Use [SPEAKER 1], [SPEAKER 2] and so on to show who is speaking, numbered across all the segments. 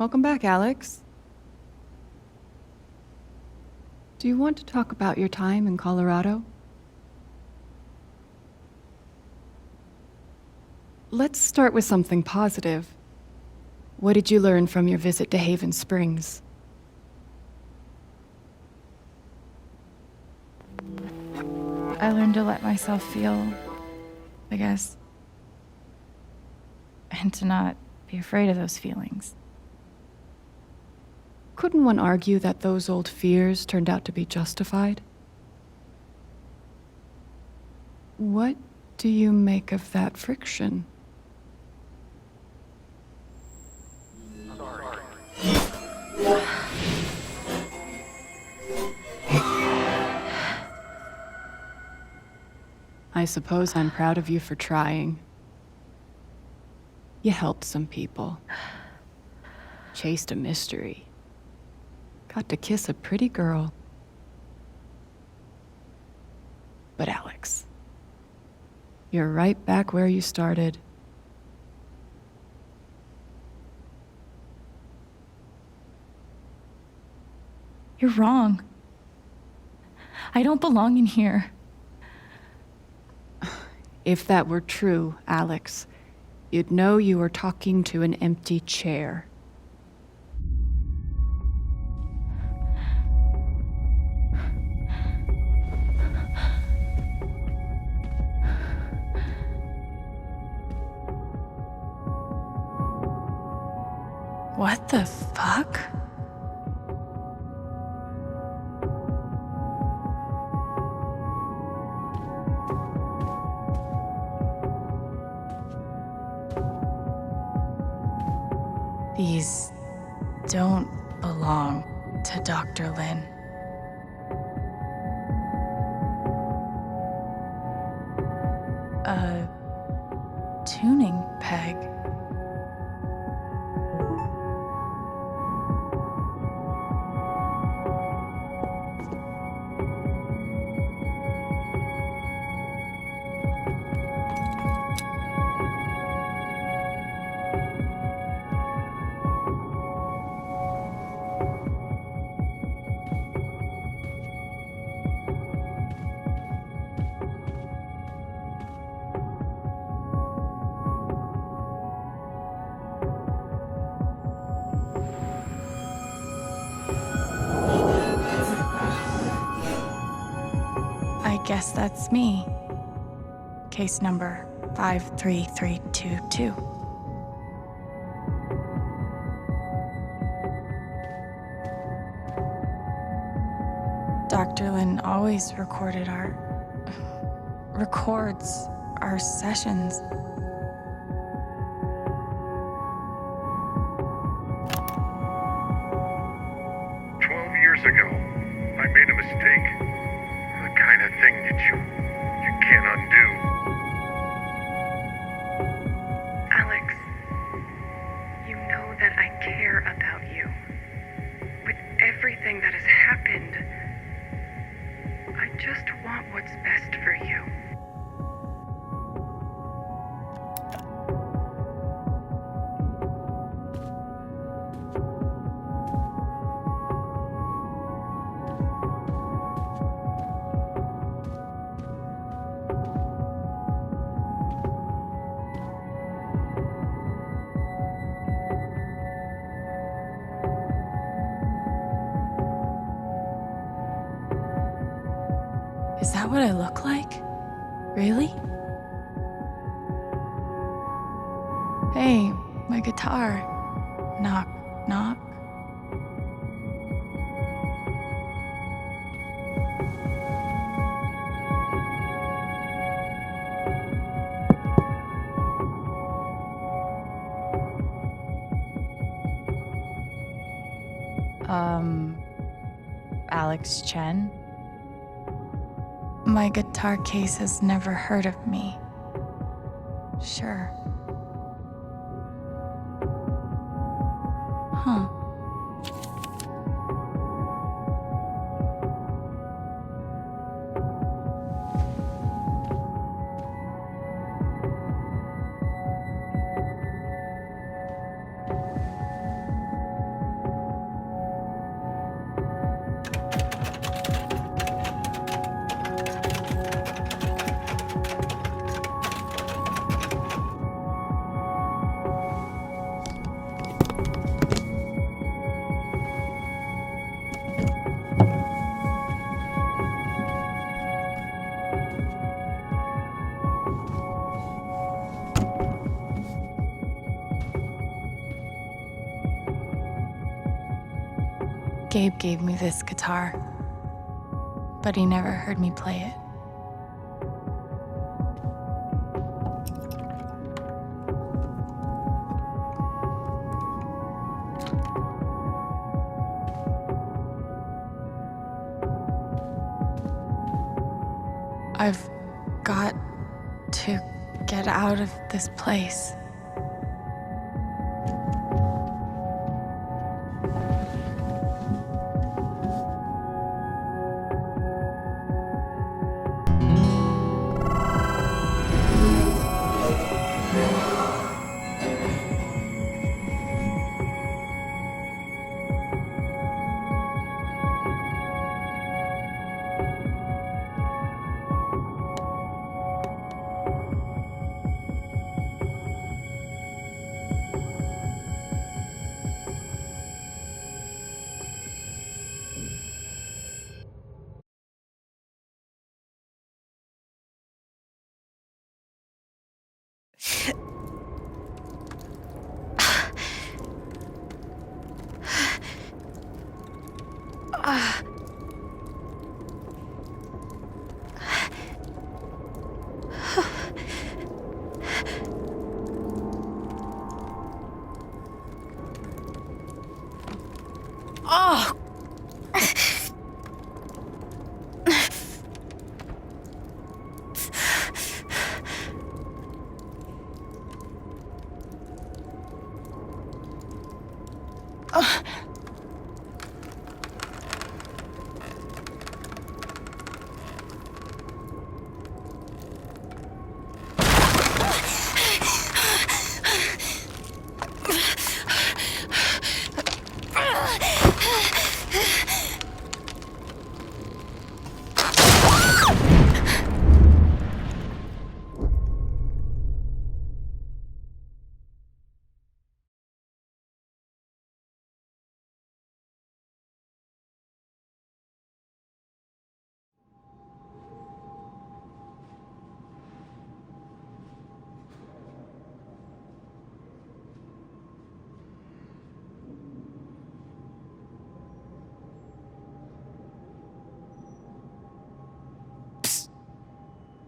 [SPEAKER 1] Welcome back, Alex. Do you want to talk about your time in Colorado? Let's start with something positive. What did you learn from your visit to Haven Springs?
[SPEAKER 2] I learned to let myself feel, I guess. And to not be afraid of those feelings.
[SPEAKER 1] Couldn't one argue that those old fears turned out to be justified? What do you make of that friction? I suppose I'm proud of you for trying. You helped some people. Chased a mystery. Got to kiss a pretty girl. But Alex, you're right back where you started.
[SPEAKER 2] You're wrong. I don't belong in here.
[SPEAKER 1] If that were true, Alex, you'd know you were talking to an empty chair.
[SPEAKER 2] What the fuck? These don't belong to Dr. Lin. A tuning peg. I guess that's me. Case number 53322. Dr. Lin always records our sessions.
[SPEAKER 3] Years ago, I made a mistake. The kind of thing that you can't undo.
[SPEAKER 4] Alex, you know that I care about you. With everything that has happened, I just want what's best for you.
[SPEAKER 2] Is that what I look like? Really? Hey, my guitar. Knock, knock. Alex Chen? My guitar case has never heard of me. Sure. Huh. Gabe gave me this guitar, but he never heard me play it. I've got to get out of this place. Oh!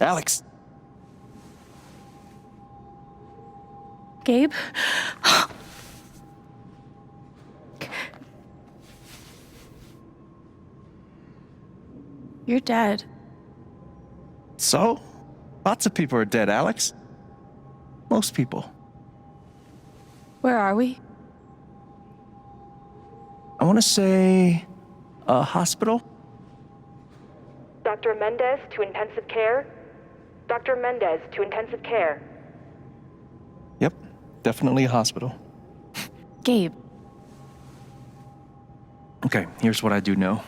[SPEAKER 5] Alex!
[SPEAKER 2] Gabe? You're dead.
[SPEAKER 5] So? Lots of people are dead, Alex. Most people.
[SPEAKER 2] Where are we?
[SPEAKER 5] I want to say a hospital?
[SPEAKER 6] Dr. Mendez to intensive care? Dr. Mendez to intensive care.
[SPEAKER 5] Yep, definitely a hospital.
[SPEAKER 2] Gabe.
[SPEAKER 5] Okay, here's what I do know.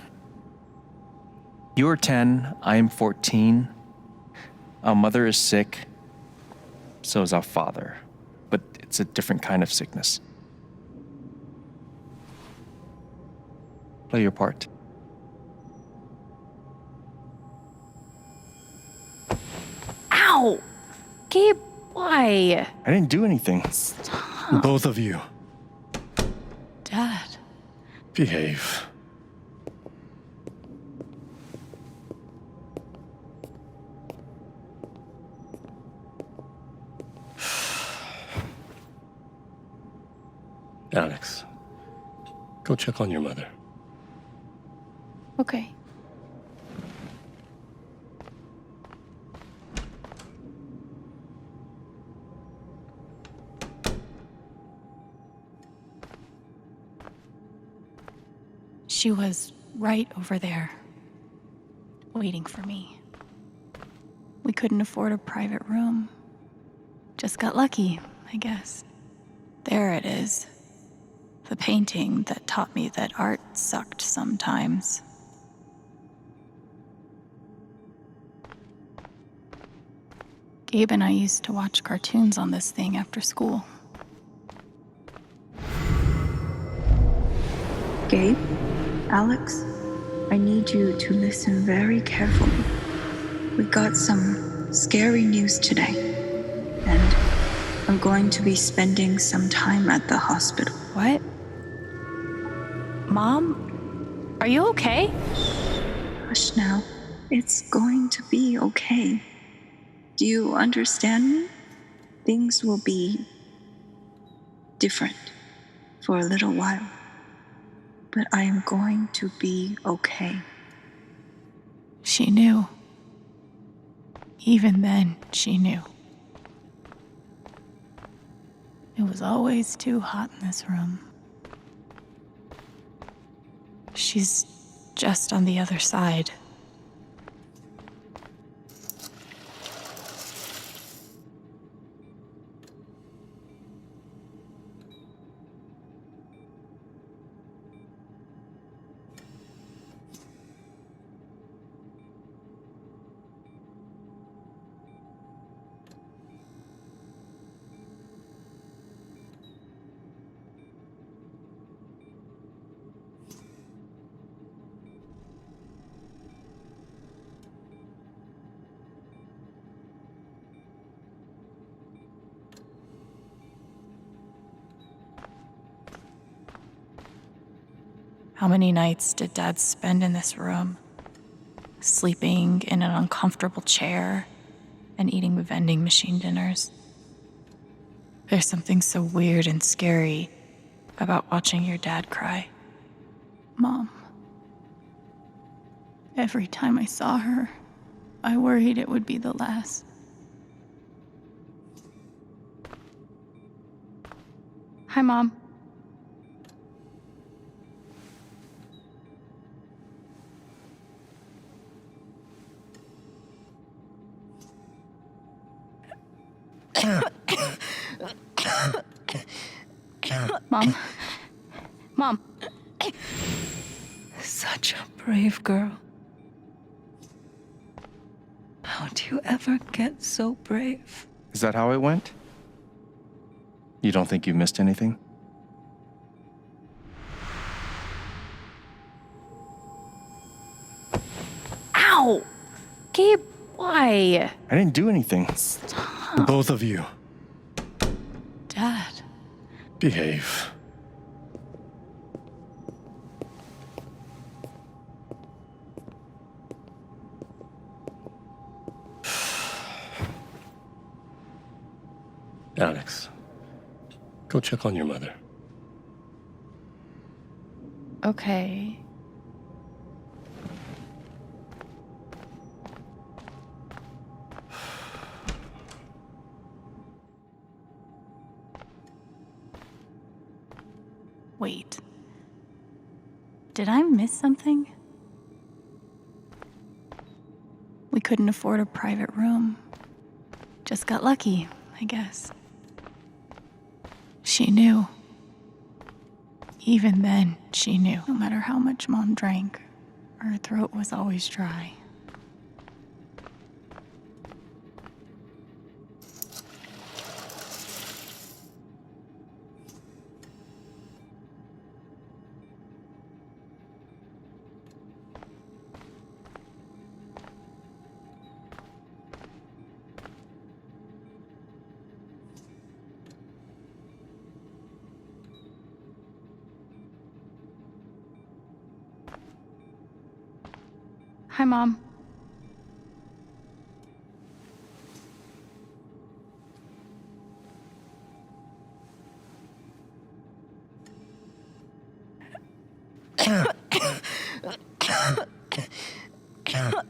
[SPEAKER 5] You are 10, I am 14. Our mother is sick. So is our father. But it's a different kind of sickness. Play your part.
[SPEAKER 2] Ow! Gabe, why?
[SPEAKER 5] I didn't do anything.
[SPEAKER 2] Stop.
[SPEAKER 7] Both of you,
[SPEAKER 2] Dad.
[SPEAKER 7] behave. Alex, go check on your mother.
[SPEAKER 2] Okay. She was right over there, waiting for me. We couldn't afford a private room. Just got lucky, I guess. There it is. The painting that taught me that art sucked sometimes. Gabe and I used to watch cartoons on this thing after school.
[SPEAKER 8] Gabe, Alex, I need you to listen very carefully. We got some scary news today, and I'm going to be spending some time at the hospital.
[SPEAKER 2] What? Mom? Are you okay?
[SPEAKER 8] Hush now. It's going to be okay. Do you understand me? Things will be different for a little while. But I am going to be okay.
[SPEAKER 2] She knew. Even then, she knew. It was always too hot in this room. She's just on the other side. How many nights did Dad spend in this room, sleeping in an uncomfortable chair and eating vending machine dinners? There's something so weird and scary about watching your dad cry. Mom. Every time I saw her, I worried it would be the last. Hi, Mom. Mom. Mom.
[SPEAKER 9] Such a brave girl. How'd you ever get so brave?
[SPEAKER 5] Is that how it went? You don't think you missed anything?
[SPEAKER 1] Ow! Gabe, why?
[SPEAKER 5] I didn't do anything.
[SPEAKER 7] Both of you,
[SPEAKER 2] Dad.
[SPEAKER 7] behave. Alex, go check on your mother.
[SPEAKER 1] Okay.
[SPEAKER 2] Wait. Did I miss something? We couldn't afford a private room. Just got lucky, I guess. She knew. Even then, she knew. No matter how much Mom drank, her throat was always dry. Hi, Mom.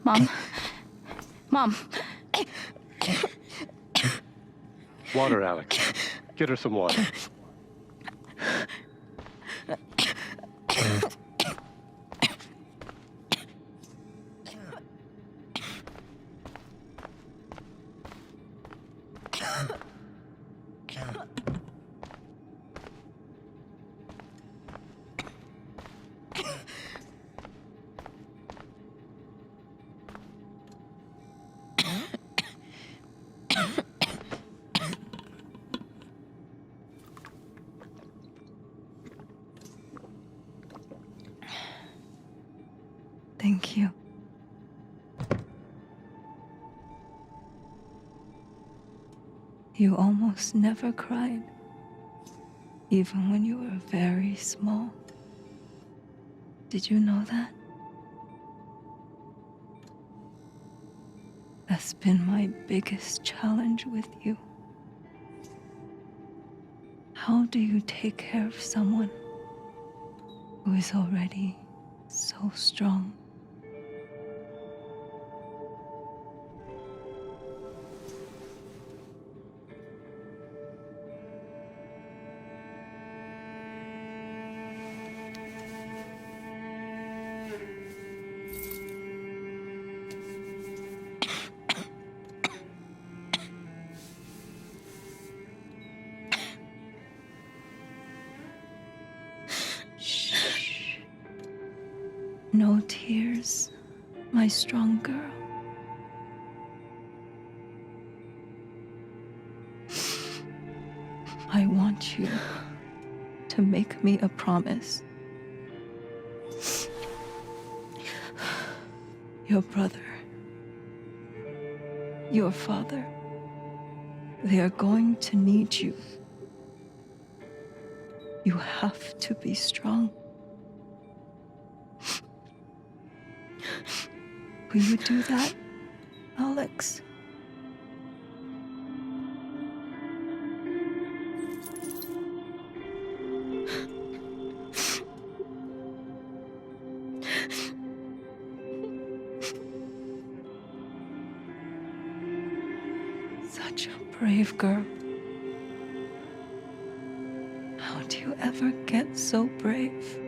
[SPEAKER 2] Mom. Mom.
[SPEAKER 7] Water, Alex. Get her some water.
[SPEAKER 9] Thank you. You almost never cried, even when you were very small. Did you know that? That's been my biggest challenge with you. How do you take care of someone who is already so strong? Shh. No tears, my strong girl. I want you to make me a promise. Your brother, your father, they are going to need you. You have to be strong. Will you do that, Alex? Such a brave girl. How do you ever get so brave?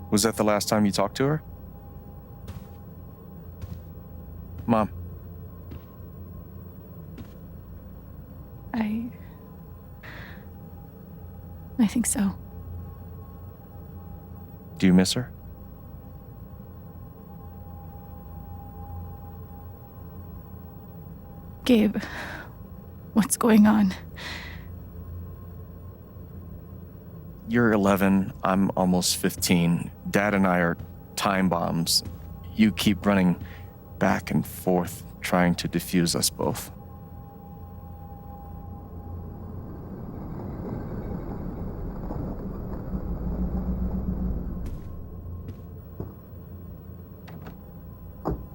[SPEAKER 5] Was that the last time you talked to her? Mom.
[SPEAKER 2] I think so.
[SPEAKER 5] Do you miss her?
[SPEAKER 2] Gabe, what's going on?
[SPEAKER 5] You're 11, I'm almost 15. Dad and I are time bombs. You keep running back and forth, trying to defuse us both.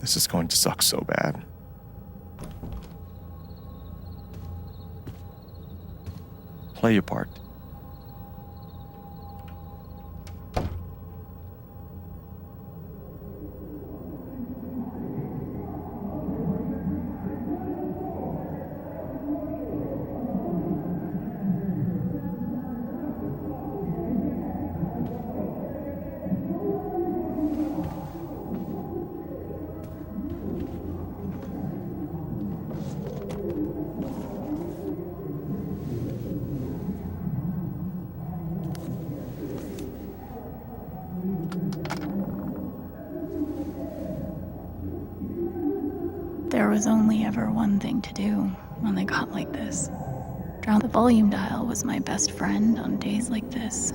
[SPEAKER 5] This is going to suck so bad. Play your part.
[SPEAKER 2] was only ever one thing to do when they got like this. Drown the volume dial was my best friend on days like this.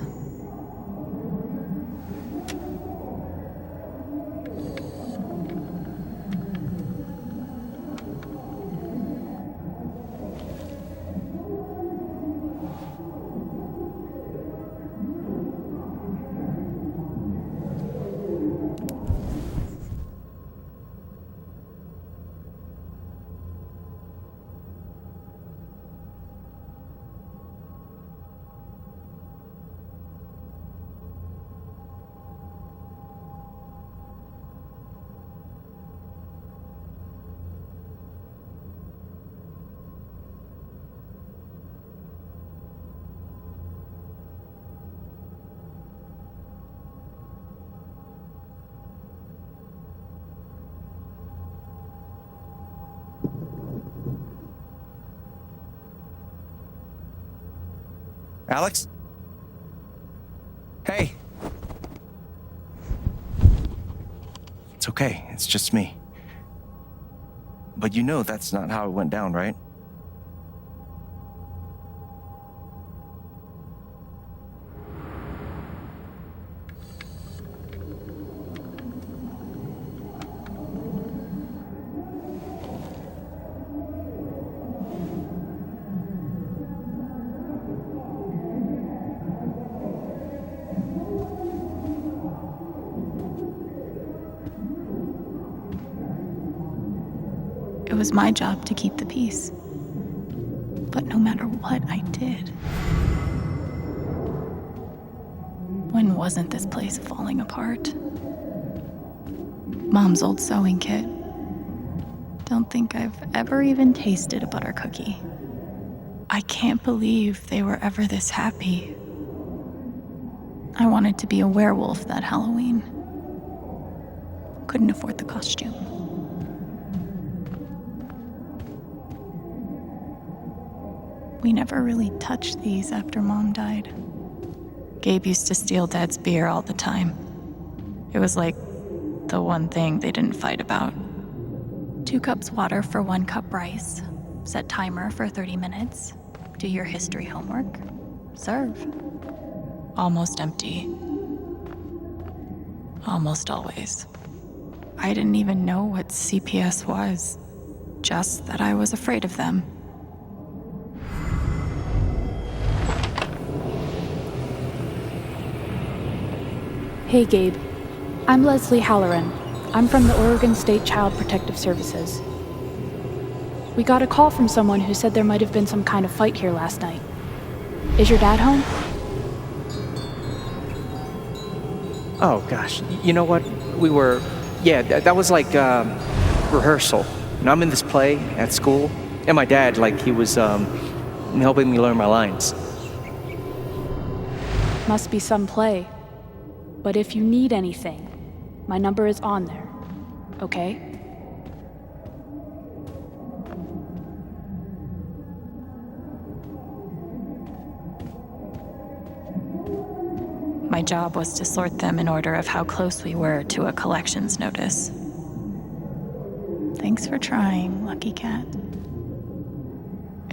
[SPEAKER 5] Alex? Hey. It's okay. It's just me. But you know that's not how it went down, right?
[SPEAKER 2] It was my job to keep the peace. But no matter what I did, when wasn't this place falling apart? Mom's old sewing kit. Don't think I've ever even tasted a butter cookie. I can't believe they were ever this happy. I wanted to be a werewolf that Halloween. Couldn't afford the costume. We never really touched these after Mom died. Gabe used to steal Dad's beer all the time. It was like the one thing they didn't fight about. 2 cups water for 1 cup rice. Set timer for 30 minutes. Do your history homework. Serve. Almost empty. Almost always. I didn't even know what CPS was. Just that I was afraid of them.
[SPEAKER 10] Hey, Gabe. I'm Leslie Halloran. I'm from the Oregon State Child Protective Services. We got a call from someone who said there might have been some kind of fight here last night. Is your dad home?
[SPEAKER 11] Oh, gosh. You know what? That was like rehearsal. And I'm in this play at school, and my dad, he was helping me learn my lines.
[SPEAKER 10] Must be some play. But if you need anything, my number is on there, okay?
[SPEAKER 2] My job was to sort them in order of how close we were to a collections notice. Thanks for trying, Lucky Cat.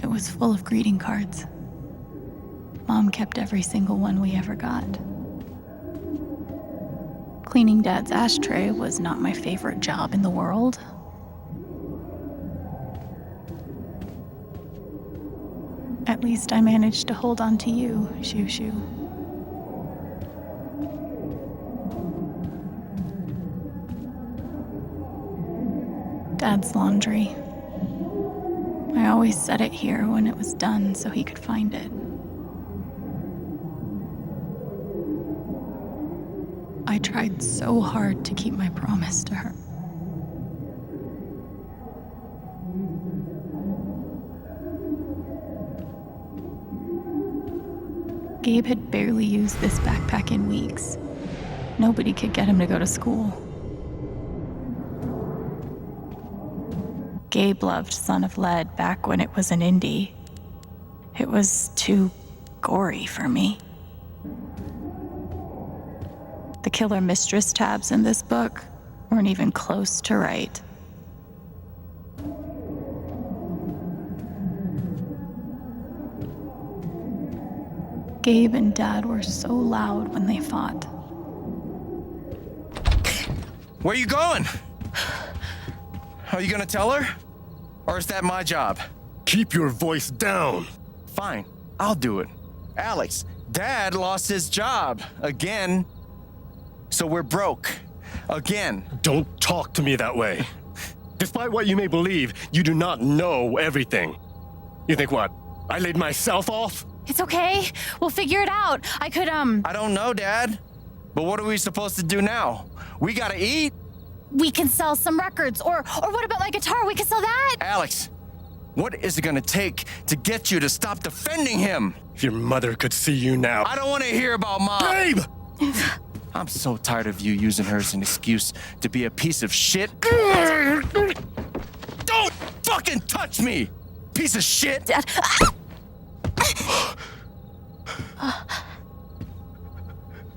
[SPEAKER 2] It was full of greeting cards. Mom kept every single one we ever got. Cleaning Dad's ashtray was not my favorite job in the world. At least I managed to hold on to you, Shoo Shoo. Dad's laundry. I always set it here when it was done so he could find it. I tried so hard to keep my promise to her. Gabe had barely used this backpack in weeks. Nobody could get him to go to school. Gabe loved Son of Lead back when it was an indie. It was too gory for me. The Killer Mistress tabs in this book weren't even close to right. Gabe and Dad were so loud when they fought.
[SPEAKER 5] Where are you going? Are you gonna tell her? Or is that my job?
[SPEAKER 7] Keep your voice down.
[SPEAKER 5] Fine, I'll do it. Alex, Dad lost his job again. So we're broke. Again.
[SPEAKER 7] Don't talk to me that way. Despite what you may believe, you do not know everything. You think what? I laid myself off?
[SPEAKER 2] It's okay. We'll figure it out. I
[SPEAKER 5] don't know, Dad. But what are we supposed to do now? We gotta eat.
[SPEAKER 2] We can sell some records. Or what about my guitar? We can sell that.
[SPEAKER 5] Alex, what is it gonna take to get you to stop defending him?
[SPEAKER 7] If your mother could see you now.
[SPEAKER 5] I don't want to hear about Mom.
[SPEAKER 7] Gabe!
[SPEAKER 5] I'm so tired of you using her as an excuse to be a piece of shit. Don't fucking touch me, piece of shit!
[SPEAKER 2] Dad.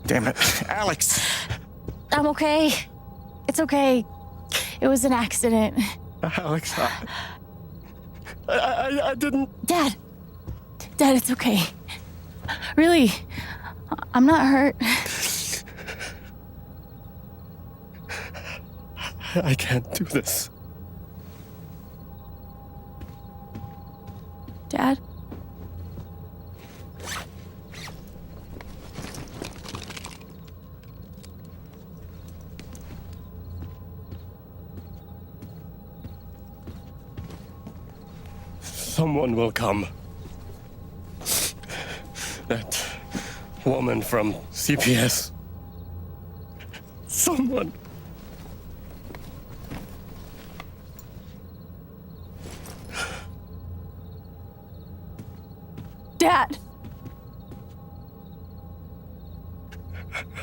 [SPEAKER 5] Damn it, Alex.
[SPEAKER 2] I'm okay. It's okay. It was an accident.
[SPEAKER 7] Alex, I didn't...
[SPEAKER 2] Dad, it's okay. Really, I'm not hurt.
[SPEAKER 7] I can't do this.
[SPEAKER 2] Dad?
[SPEAKER 7] Someone will come. That woman from CPS. Someone.
[SPEAKER 2] Dad!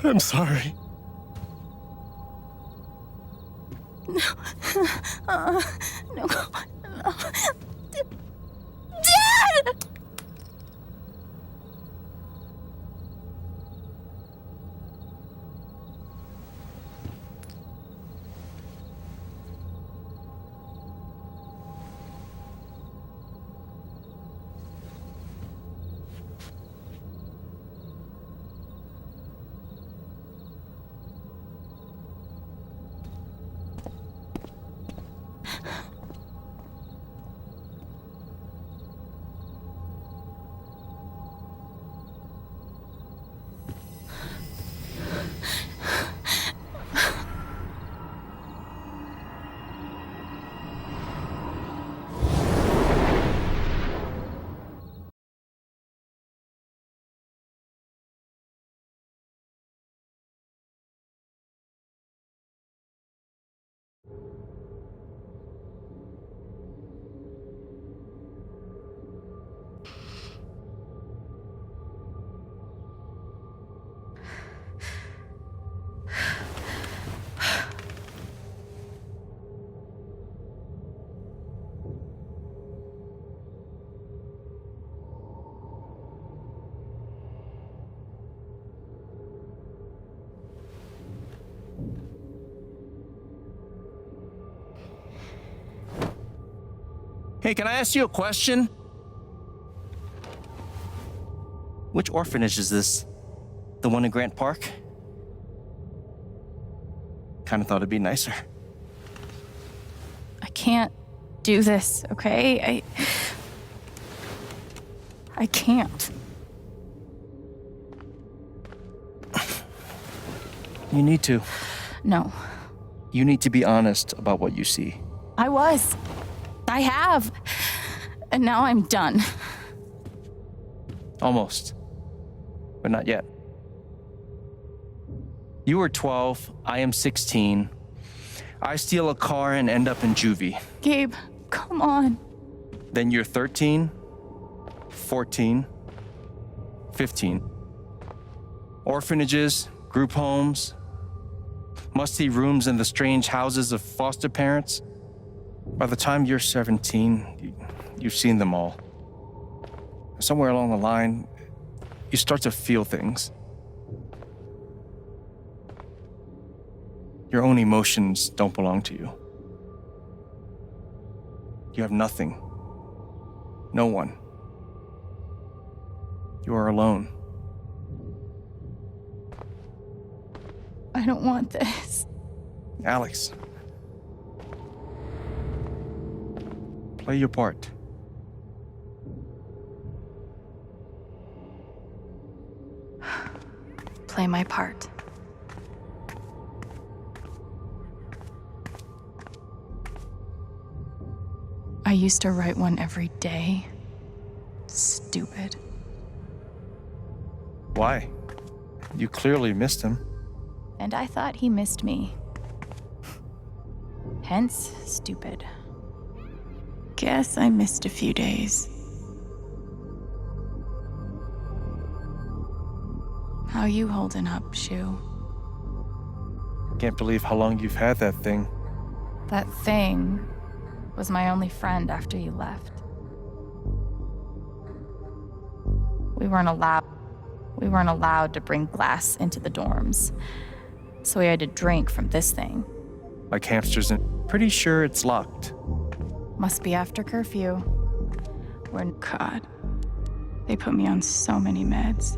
[SPEAKER 7] I'm sorry.
[SPEAKER 2] No. No. Dad!
[SPEAKER 5] Hey, can I ask you a question? Which orphanage is this? The one in Grant Park? Kinda thought it'd be nicer.
[SPEAKER 2] I can't do this, okay? I can't.
[SPEAKER 5] You need to.
[SPEAKER 2] No.
[SPEAKER 5] You need to be honest about what you see.
[SPEAKER 2] I was. I have. And now I'm done.
[SPEAKER 5] Almost. But not yet. You were 12, I am 16. I steal a car and end up in juvie.
[SPEAKER 2] Gabe, come on.
[SPEAKER 5] Then you're 13, 14, 15. Orphanages, group homes, musty rooms in the strange houses of foster parents. By the time you're 17, you've seen them all. Somewhere along the line, you start to feel things. Your own emotions don't belong to you. You have nothing. No one. You are alone.
[SPEAKER 2] I don't want this.
[SPEAKER 5] Alex. Play your part.
[SPEAKER 2] Play my part. I used to write one every day. Stupid.
[SPEAKER 5] Why? You clearly missed him.
[SPEAKER 2] And I thought he missed me. Hence, stupid. Guess I missed a few days. How you holding up, Shu?
[SPEAKER 5] Can't believe how long you've had that thing.
[SPEAKER 2] That thing was my only friend after you left. We weren't allowed to bring glass into the dorms. So we had to drink from this thing.
[SPEAKER 5] Like hamsters in. Pretty sure it's locked.
[SPEAKER 2] Must be after curfew. God. They put me on so many meds.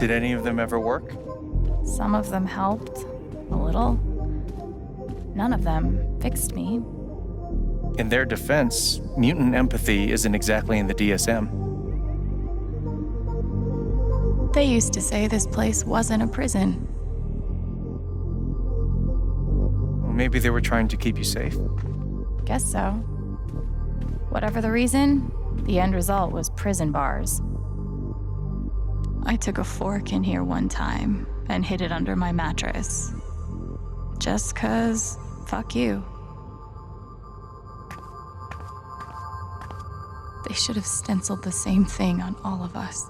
[SPEAKER 5] Did any of them ever work?
[SPEAKER 2] Some of them helped. A little. None of them fixed me.
[SPEAKER 5] In their defense, mutant empathy isn't exactly in the DSM.
[SPEAKER 2] They used to say this place wasn't a prison.
[SPEAKER 5] Well, maybe they were trying to keep you safe.
[SPEAKER 2] Guess so. Whatever the reason, the end result was prison bars. I took a fork in here one time and hid it under my mattress. Just 'cause, fuck you. They should have stenciled the same thing on all of us.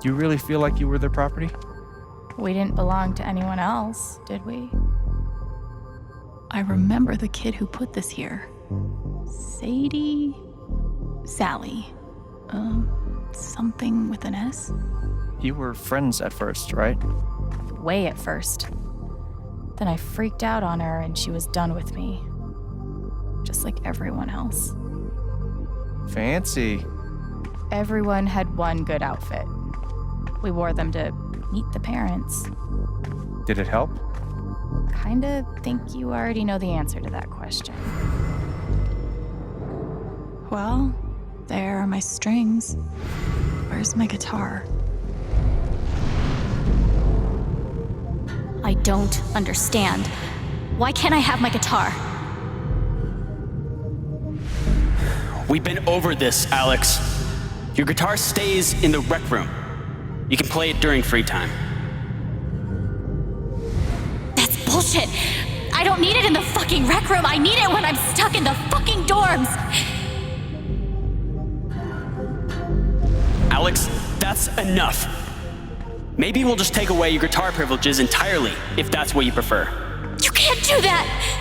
[SPEAKER 5] You really feel like you were their property?
[SPEAKER 2] We didn't belong to anyone else, did we? I remember the kid who put this here. Sally. Something with an S?
[SPEAKER 5] You were friends at first, right?
[SPEAKER 2] Way at first. Then I freaked out on her and she was done with me. Just like everyone else.
[SPEAKER 5] Fancy.
[SPEAKER 2] Everyone had one good outfit. We wore them to meet the parents.
[SPEAKER 5] Did it help?
[SPEAKER 2] Kinda think you already know the answer to that question. Well, there are my strings. Where's my guitar?
[SPEAKER 12] I don't understand. Why can't I have my guitar?
[SPEAKER 13] We've been over this, Alex. Your guitar stays in the rec room. You can play it during free time.
[SPEAKER 12] That's bullshit. I don't need it in the fucking rec room. I need it when I'm stuck in the fucking dorms.
[SPEAKER 13] Alex, that's enough. Maybe we'll just take away your guitar privileges entirely, if that's what you prefer.
[SPEAKER 12] You can't do that!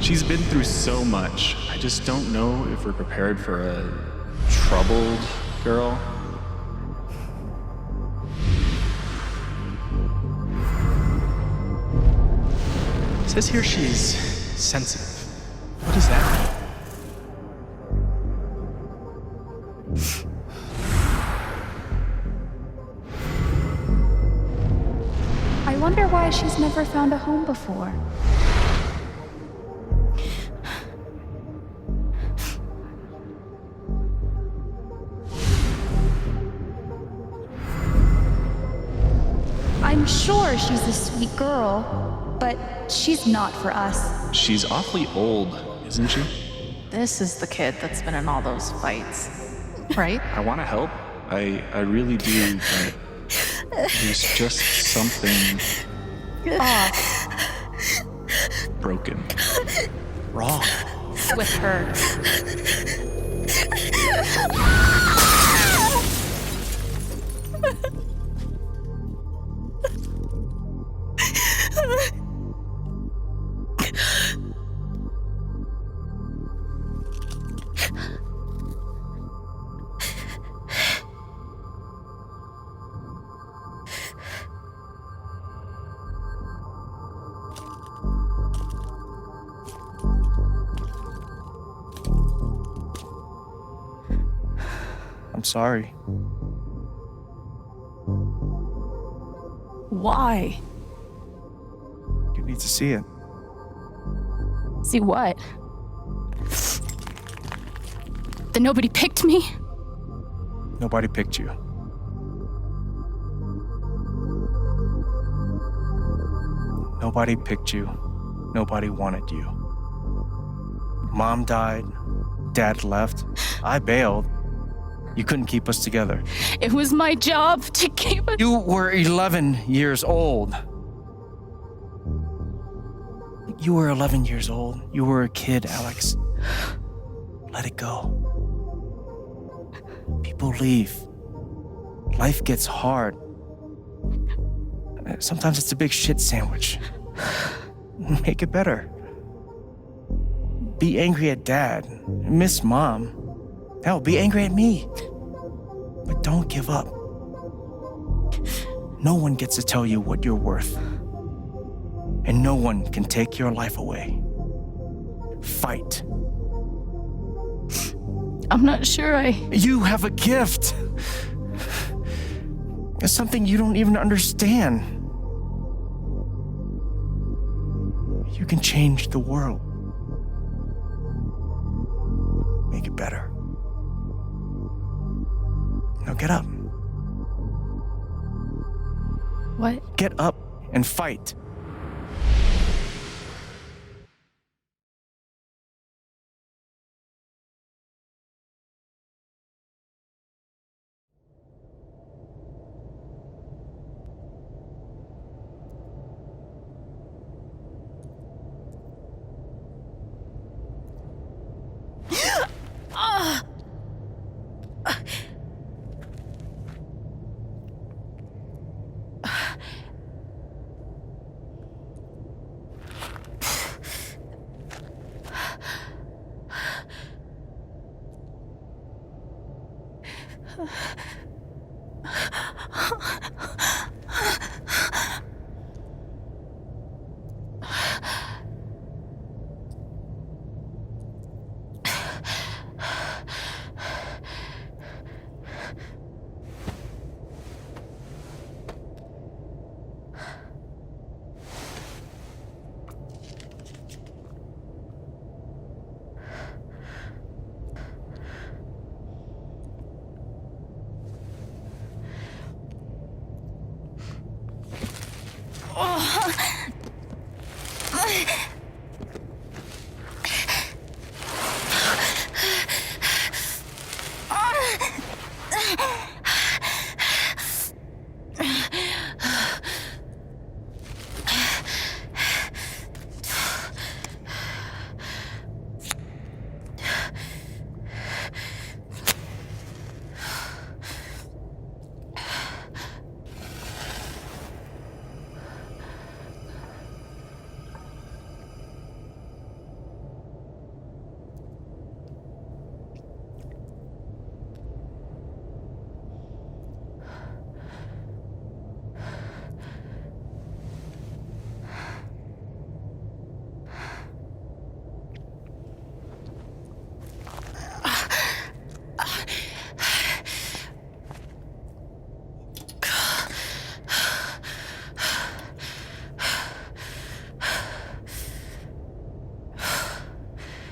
[SPEAKER 14] She's been through so much. I just don't know if we're prepared for a troubled girl. It says here she's sensitive. What does that mean?
[SPEAKER 10] I wonder why she's never found a home before.
[SPEAKER 2] I'm sure she's a sweet girl, but she's not for us.
[SPEAKER 14] She's awfully old, isn't she?
[SPEAKER 1] This is the kid that's been in all those fights, right?
[SPEAKER 14] I want to help. I really do, but there's just something
[SPEAKER 1] Off
[SPEAKER 14] broken.
[SPEAKER 5] Wrong.
[SPEAKER 1] with her.
[SPEAKER 5] I'm sorry.
[SPEAKER 1] Why?
[SPEAKER 5] You need to see it.
[SPEAKER 1] See what?
[SPEAKER 12] That nobody picked me?
[SPEAKER 5] Nobody picked you. Nobody picked you. Nobody wanted you. Mom died. Dad left. I bailed. You couldn't keep us together.
[SPEAKER 12] It was my job to keep us.
[SPEAKER 5] You were 11 years old. You were 11 years old. You were a kid, Alex. Let it go. People leave. Life gets hard. Sometimes it's a big shit sandwich. Make it better. Be angry at Dad. Miss Mom. Hell, be angry at me. But don't give up. No one gets to tell you what you're worth. And no one can take your life away. Fight.
[SPEAKER 12] I'm not sure
[SPEAKER 5] You have a gift. It's something you don't even understand. You can change the world. Make it better. Now get up.
[SPEAKER 12] What?
[SPEAKER 5] Get up and fight.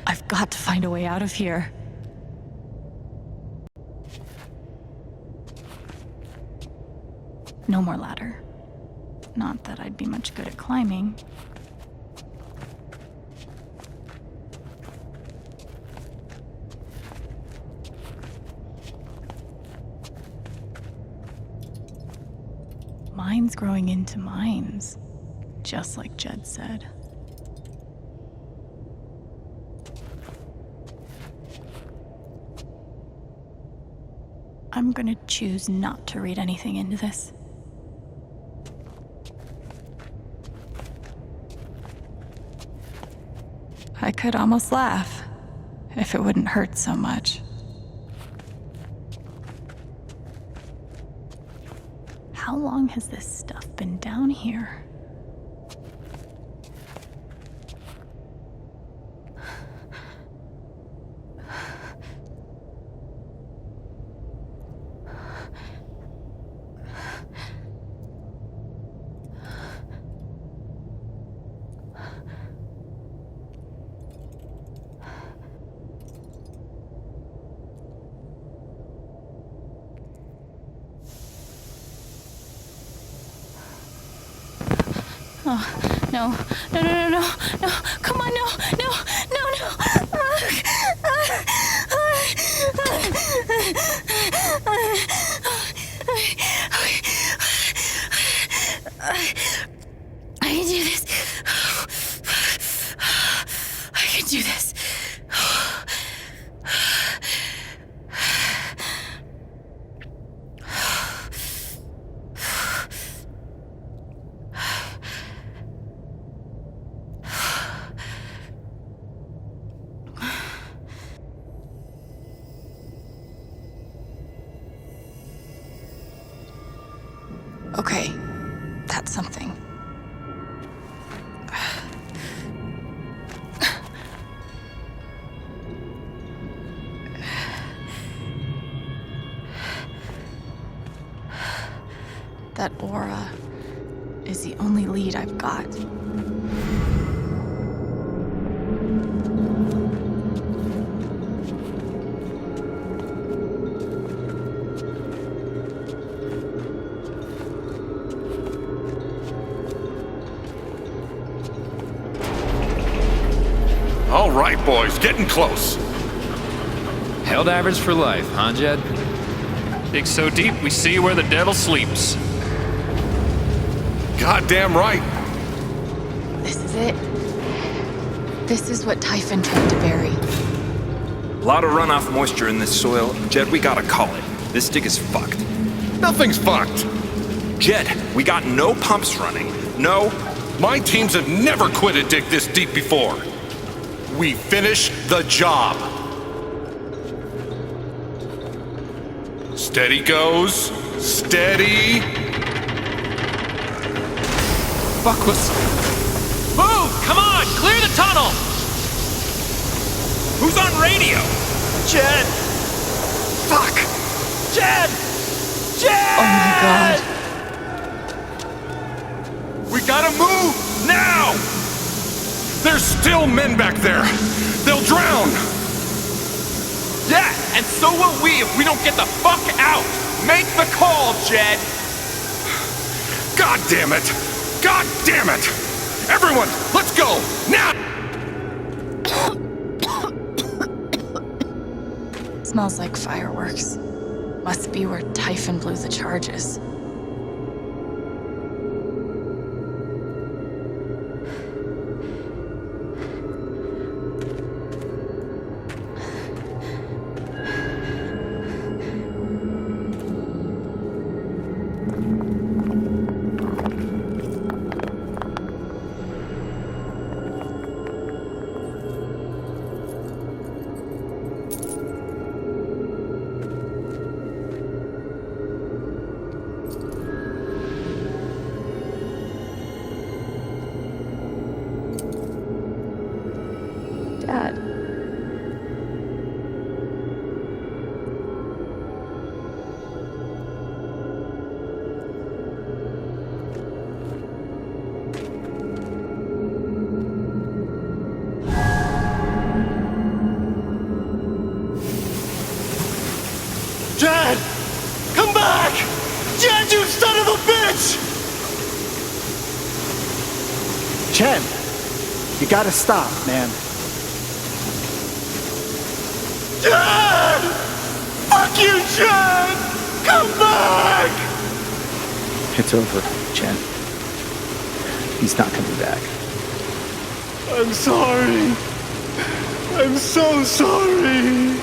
[SPEAKER 1] I've got to find a way out of here. No more ladder.
[SPEAKER 2] Not that I'd be much good at climbing. Mines growing into mines, just like Jed said. I'm gonna choose not to read anything into this. I could almost laugh, if it wouldn't hurt so much. How long has this stuff been down here? Oh, no, no, no, no, no, no, come on, no, no, no, no. I can do this. I can do this. Okay, that's something. That aura is the only lead I've got.
[SPEAKER 3] All right, boys, getting close.
[SPEAKER 15] Helldivers for life, huh, Jed?
[SPEAKER 16] Dig so deep, we see where the devil sleeps.
[SPEAKER 3] Goddamn right.
[SPEAKER 2] This is it. This is what Typhon tried to bury.
[SPEAKER 15] A lot of runoff moisture in this soil. Jed, we gotta call it. This dig is fucked.
[SPEAKER 3] Nothing's fucked.
[SPEAKER 15] Jed, we got no pumps running. No.
[SPEAKER 3] My teams have never quit a dig this deep before. We finish the job. Steady goes. Steady.
[SPEAKER 15] Fuck was...
[SPEAKER 16] Move! Come on! Clear the tunnel!
[SPEAKER 15] Who's on radio?
[SPEAKER 16] Jed!
[SPEAKER 15] Fuck!
[SPEAKER 16] Jed! Jed!
[SPEAKER 2] Oh my god.
[SPEAKER 3] We gotta move! Now! There's still men back there! They'll drown!
[SPEAKER 15] Yeah, and so will we if we don't get the fuck out! Make the call, Jed!
[SPEAKER 3] God damn it! God damn it! Everyone, let's go! Now!
[SPEAKER 2] Smells like fireworks. Must be where Typhon blew the charges. Dad.
[SPEAKER 7] Jed! Come back! Jed, you son of a bitch!
[SPEAKER 17] Chen, you gotta stop, man.
[SPEAKER 7] Chen! Fuck you, Chen! Come back!
[SPEAKER 11] It's over, Chen. He's not coming back.
[SPEAKER 7] I'm sorry. I'm so sorry.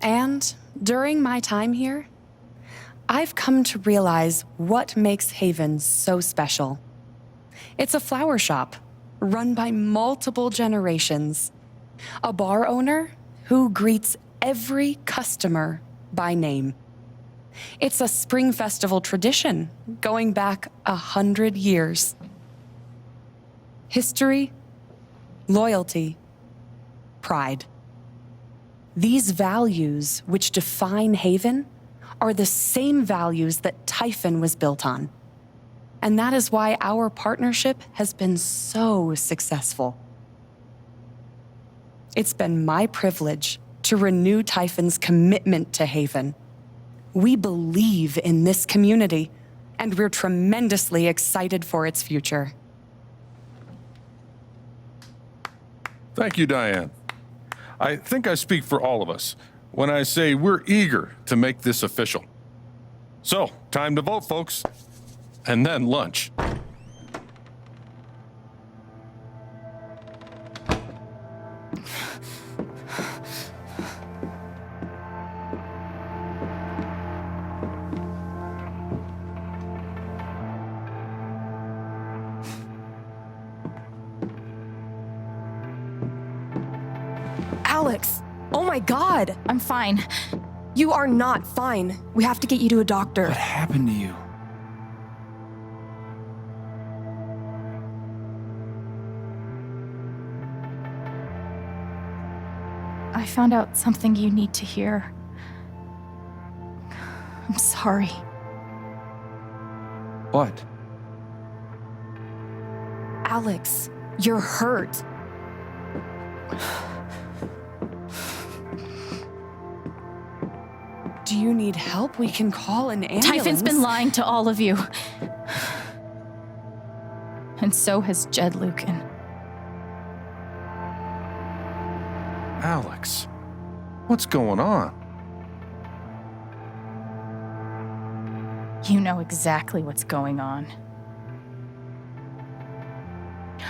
[SPEAKER 18] And during my time here, I've come to realize what makes Haven so special. It's a flower shop run by multiple generations, a bar owner who greets every customer by name. It's a spring festival tradition going back 100 years. History, loyalty, pride. These values which define Haven are the same values that Typhon was built on. And that is why our partnership has been so successful. It's been my privilege to renew Typhon's commitment to Haven. We believe in this community, and we're tremendously excited for its future.
[SPEAKER 19] Thank you, Diane. I think I speak for all of us when I say we're eager to make this official. So, time to vote, folks. And then lunch.
[SPEAKER 20] Alex! Oh my god!
[SPEAKER 12] I'm fine.
[SPEAKER 20] You are not fine. We have to get you to a doctor.
[SPEAKER 14] What happened to you?
[SPEAKER 2] I found out something you need to hear. I'm sorry.
[SPEAKER 14] What?
[SPEAKER 20] Alex, you're hurt.
[SPEAKER 18] Do you need help? We can call an ambulance.
[SPEAKER 2] Typhon's been lying to all of you. And so has Jed Lucan.
[SPEAKER 19] Alex, what's going on?
[SPEAKER 2] You know exactly what's going on.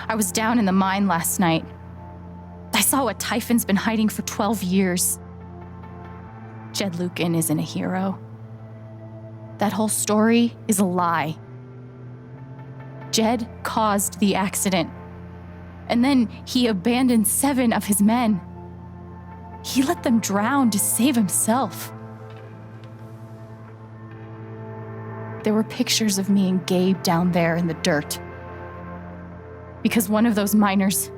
[SPEAKER 2] I was down in the mine last night. I saw what Typhon's been hiding for 12 years. Jed Lucan isn't a hero. That whole story is a lie. Jed caused the accident. And then he abandoned 7 of his men. He let them drown to save himself. There were pictures of me and Gabe down there in the dirt. Because one of those miners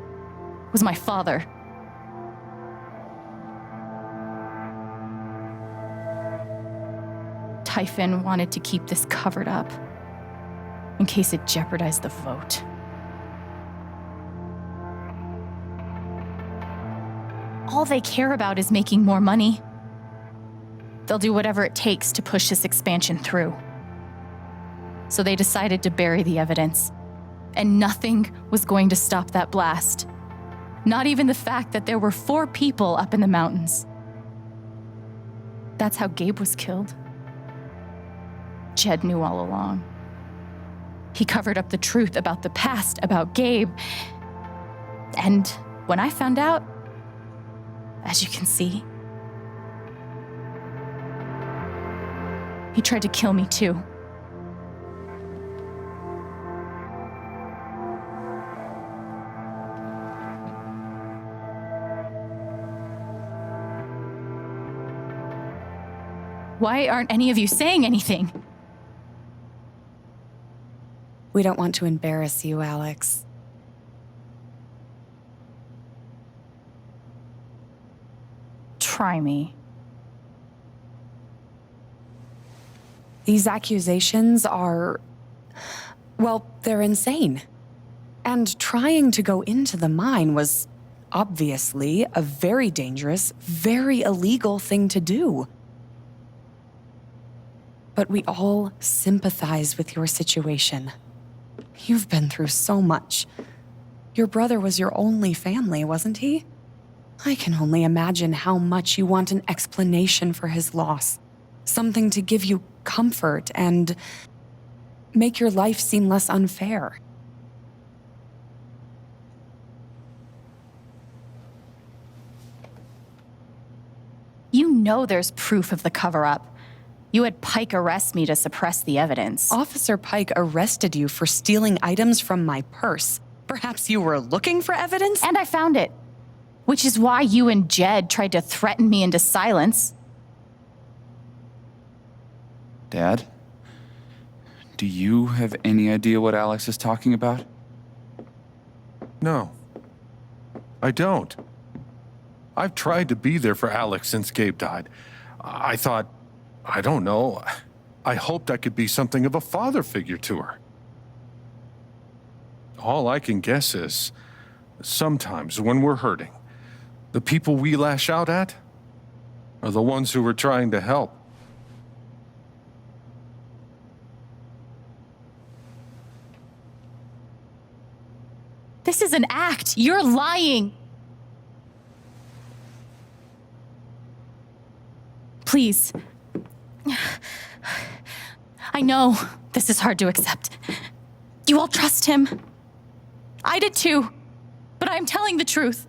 [SPEAKER 2] was my father. Typhon wanted to keep this covered up in case it jeopardized the vote. All they care about is making more money. They'll do whatever it takes to push this expansion through. So they decided to bury the evidence. And nothing was going to stop that blast. Not even the fact that there were 4 people up in the mountains. That's how Gabe was killed. Jed knew all along. He covered up the truth about the past, about Gabe. And when I found out, as you can see, he tried to kill me too. Why aren't any of you saying anything?
[SPEAKER 18] We don't want to embarrass you, Alex.
[SPEAKER 2] Try me.
[SPEAKER 18] These accusations are, well, they're insane. And trying to go into the mine was obviously a very dangerous, very illegal thing to do. But we all sympathize with your situation. You've been through so much. Your brother was your only family, wasn't he? I can only imagine how much you want an explanation for his loss. Something to give you comfort and make your life seem less unfair.
[SPEAKER 2] You know there's proof of the cover-up. You had Pike arrest me to suppress the evidence.
[SPEAKER 18] Officer Pike arrested you for stealing items from my purse. Perhaps you were looking for evidence?
[SPEAKER 2] And I found it. Which is why you and Jed tried to threaten me into silence.
[SPEAKER 21] Dad? Do you have any idea what Alex is talking about?
[SPEAKER 19] No. I don't. I've tried to be there for Alex since Gabe died. I thought, I don't know, I hoped I could be something of a father figure to her. All I can guess is, sometimes when we're hurting, the people we lash out at are the ones who we're trying to help.
[SPEAKER 2] This is an act. You're lying. Please. I know this is hard to accept. You all trust him. I did too. But I'm telling the truth.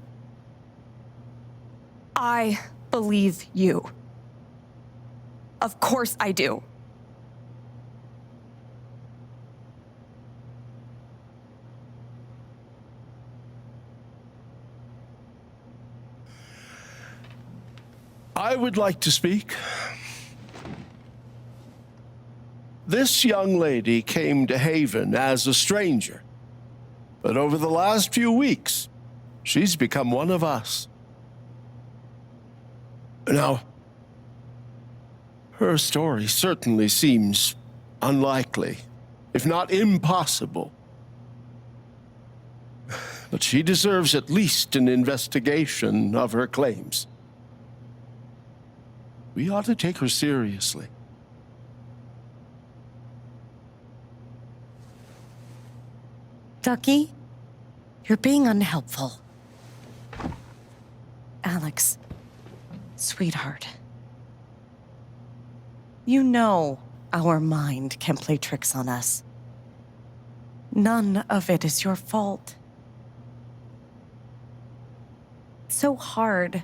[SPEAKER 20] I believe you. Of course I do.
[SPEAKER 22] I would like to speak. This young lady came to Haven as a stranger, but over the last few weeks, she's become one of us. Now, her story certainly seems unlikely, if not impossible. But she deserves at least an investigation of her claims. We ought to take her seriously.
[SPEAKER 23] Ducky, you're being unhelpful. Alex, sweetheart. You know our mind can play tricks on us. None of it is your fault. It's so hard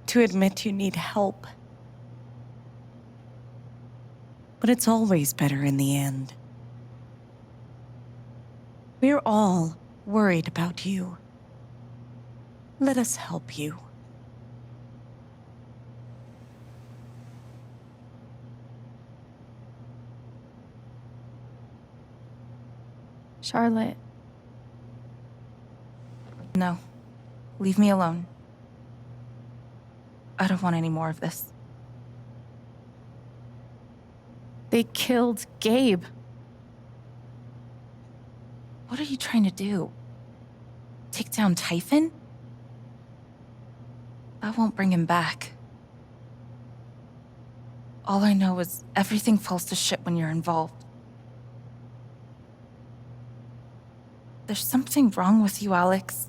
[SPEAKER 23] to admit you need help. But it's always better in the end. We're all worried about you. Let us help you.
[SPEAKER 2] Charlotte.
[SPEAKER 4] No. Leave me alone. I don't want any more of this.
[SPEAKER 2] They killed Gabe.
[SPEAKER 4] What are you trying to do? Take down Typhon? That won't bring him back. All I know is everything falls to shit when you're involved. There's something wrong with you, Alex.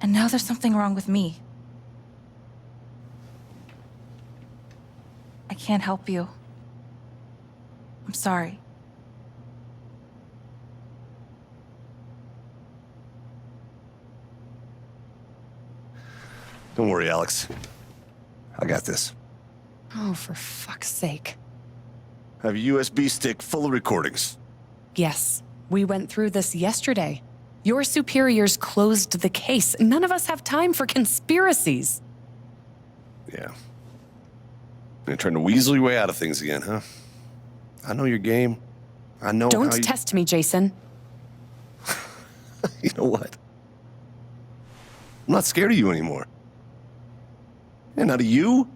[SPEAKER 4] And now there's something wrong with me. I can't help you. I'm sorry.
[SPEAKER 6] Don't worry, Alex. I got this.
[SPEAKER 18] Oh, for fuck's sake.
[SPEAKER 6] I have a USB stick full of recordings.
[SPEAKER 18] Yes, we went through this yesterday. Your superiors closed the case. None of us have time for conspiracies.
[SPEAKER 6] Yeah. You're trying to weasel your way out of things again, huh? I know your game. I know
[SPEAKER 18] Don't
[SPEAKER 6] how you...
[SPEAKER 18] test me, Jason.
[SPEAKER 6] You know what? I'm not scared of you anymore. And not of you,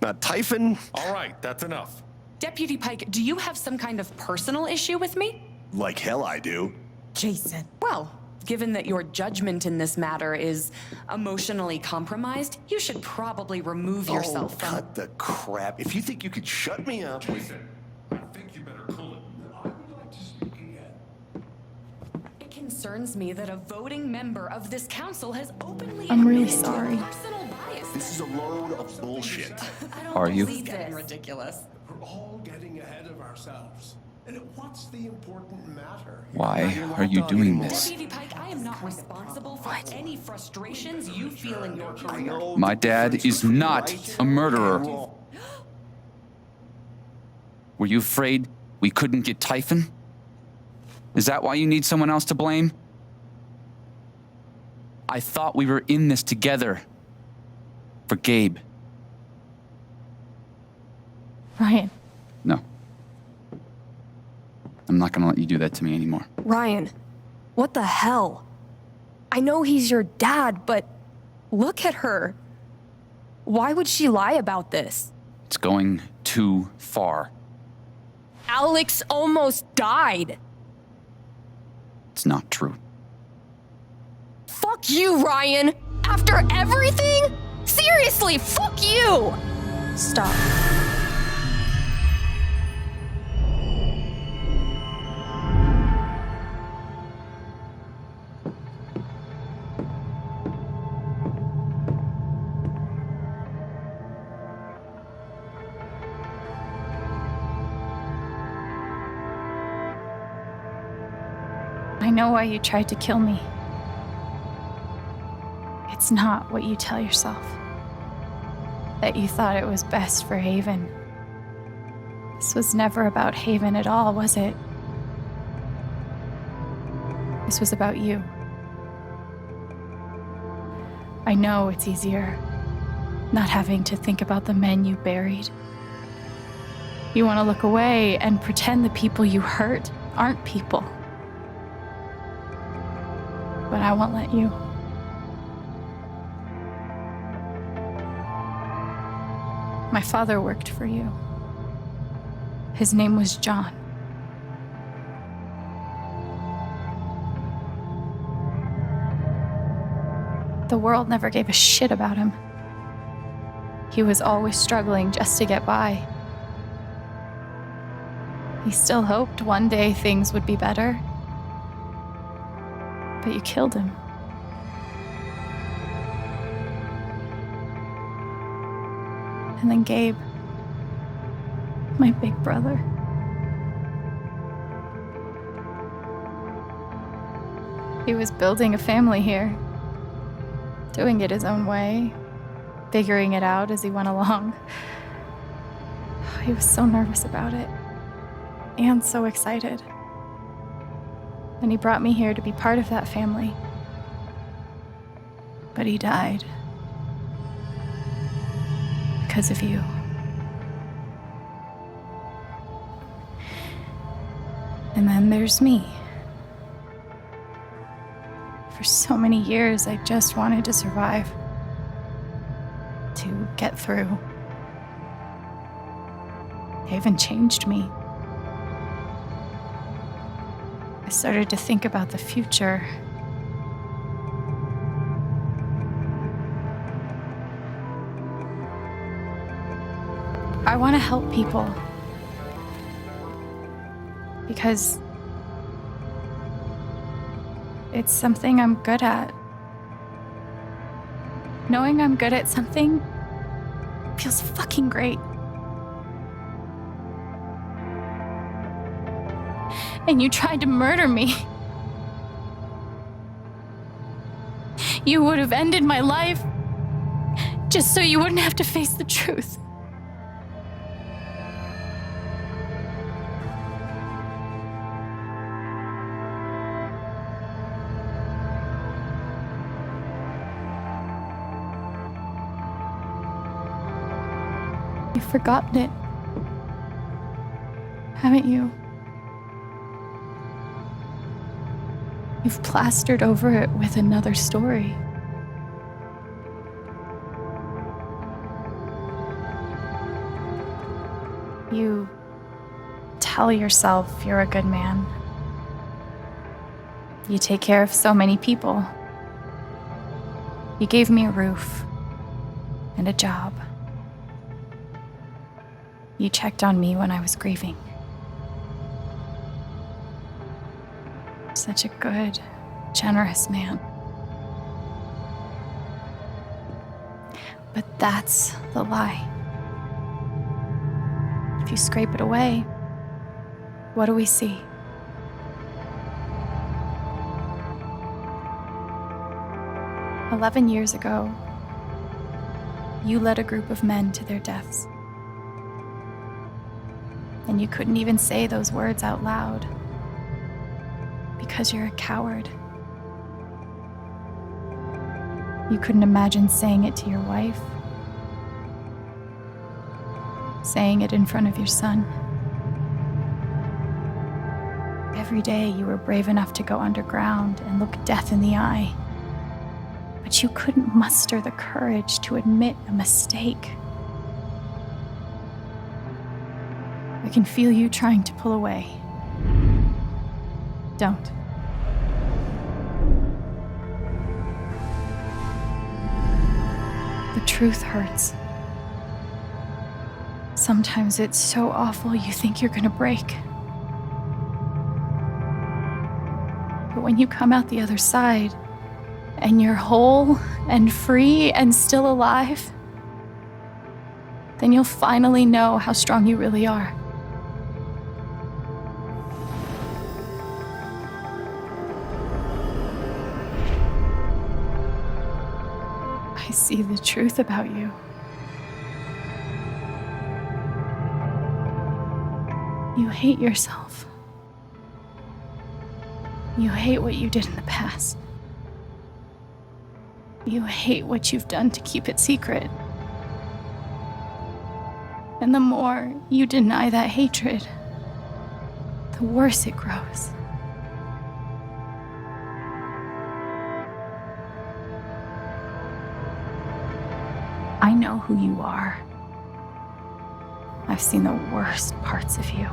[SPEAKER 6] not Typhon.
[SPEAKER 19] All right, that's enough.
[SPEAKER 18] Deputy Pike, do you have some kind of personal issue with me?
[SPEAKER 6] Like hell I do.
[SPEAKER 18] Jason. Well, given that your judgment in this matter is emotionally compromised, you should probably remove yourself from...
[SPEAKER 6] cut the crap. If you think you could shut me up...
[SPEAKER 19] Jason, I think you better cool it. I would like to speak again.
[SPEAKER 18] It concerns me that a voting member of this council has openly...
[SPEAKER 2] I'm really
[SPEAKER 18] admitted to
[SPEAKER 2] sorry.
[SPEAKER 18] personal bias.
[SPEAKER 6] This is a load of bullshit.
[SPEAKER 11] Are you?
[SPEAKER 18] It's getting ridiculous.
[SPEAKER 22] We're all getting ahead of ourselves. And what's the important matter?
[SPEAKER 21] Why are you doing this?
[SPEAKER 18] Deputy Pike, I am not responsible for any frustrations you feel in your career.
[SPEAKER 21] My dad is not a murderer. Were you afraid we couldn't get Typhon? Is that why you need someone else to blame? I thought we were in this together. For Gabe.
[SPEAKER 2] Ryan.
[SPEAKER 21] No. I'm not gonna let you do that to me anymore.
[SPEAKER 8] Ryan, what the hell? I know he's your dad, but look at her. Why would she lie about this?
[SPEAKER 21] It's going too far.
[SPEAKER 8] Alex almost died.
[SPEAKER 21] It's not true.
[SPEAKER 8] Fuck you, Ryan! After everything? Seriously, fuck you!
[SPEAKER 2] Stop. I know why you tried to kill me. It's not what you tell yourself. That you thought it was best for Haven. This was never about Haven at all, was it? This was about you. I know it's easier not having to think about the men you buried. You want to look away and pretend the people you hurt aren't people. But I won't let you. My father worked for you. His name was John. The world never gave a shit about him. He was always struggling just to get by. He still hoped one day things would be better. But you killed him. And then Gabe, my big brother. He was building a family here, doing it his own way, figuring it out as he went along. He was so nervous about it, and so excited. And he brought me here to be part of that family. But he died. Because of you. And then there's me. For so many years, I just wanted to survive. To get through. Haven changed me. I started to think about the future. I want to help people. Because it's something I'm good at. Knowing I'm good at something feels fucking great. And you tried to murder me. You would have ended my life just so you wouldn't have to face the truth. You've forgotten it, haven't you? You've plastered over it with another story. You tell yourself you're a good man. You take care of so many people. You gave me a roof and a job. You checked on me when I was grieving. Such a good, generous man. But that's the lie. If you scrape it away, what do we see? "11 years ago, you led a group of men to their deaths. And you couldn't even say those words out loud because you're a coward. You couldn't imagine saying it to your wife, saying it in front of your son. Every day you were brave enough to go underground and look death in the eye, but you couldn't muster the courage to admit a mistake. I can feel you trying to pull away. Don't. The truth hurts. Sometimes it's so awful you think you're gonna break. But when you come out the other side, and you're whole and free and still alive, then you'll finally know how strong you really are. I see the truth about you. You hate yourself. You hate what you did in the past. You hate what you've done to keep it secret. And the more you deny that hatred, the worse it grows. I know who you are. I've seen the worst parts of you.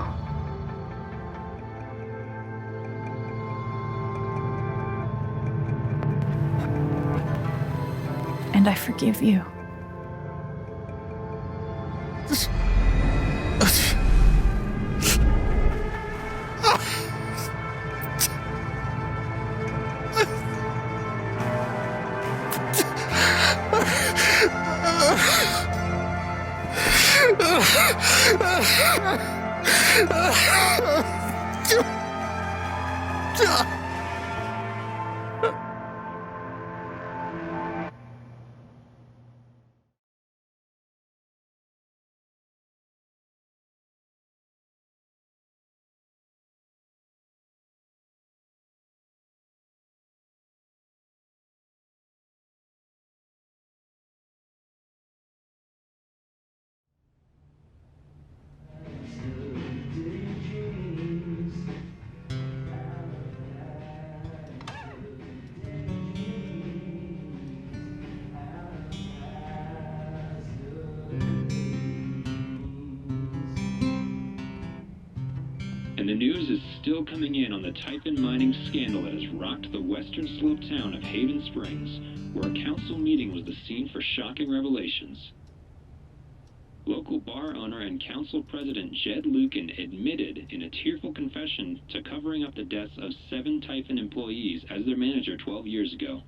[SPEAKER 2] And I forgive you.
[SPEAKER 9] news is still coming in on the Typhon mining scandal that has rocked the western slope town of Haven Springs, where a council meeting was the scene for shocking revelations. Local bar owner and council president Jed Lucan admitted in a tearful confession to covering up the deaths of 7 Typhon employees as their manager 12 years ago.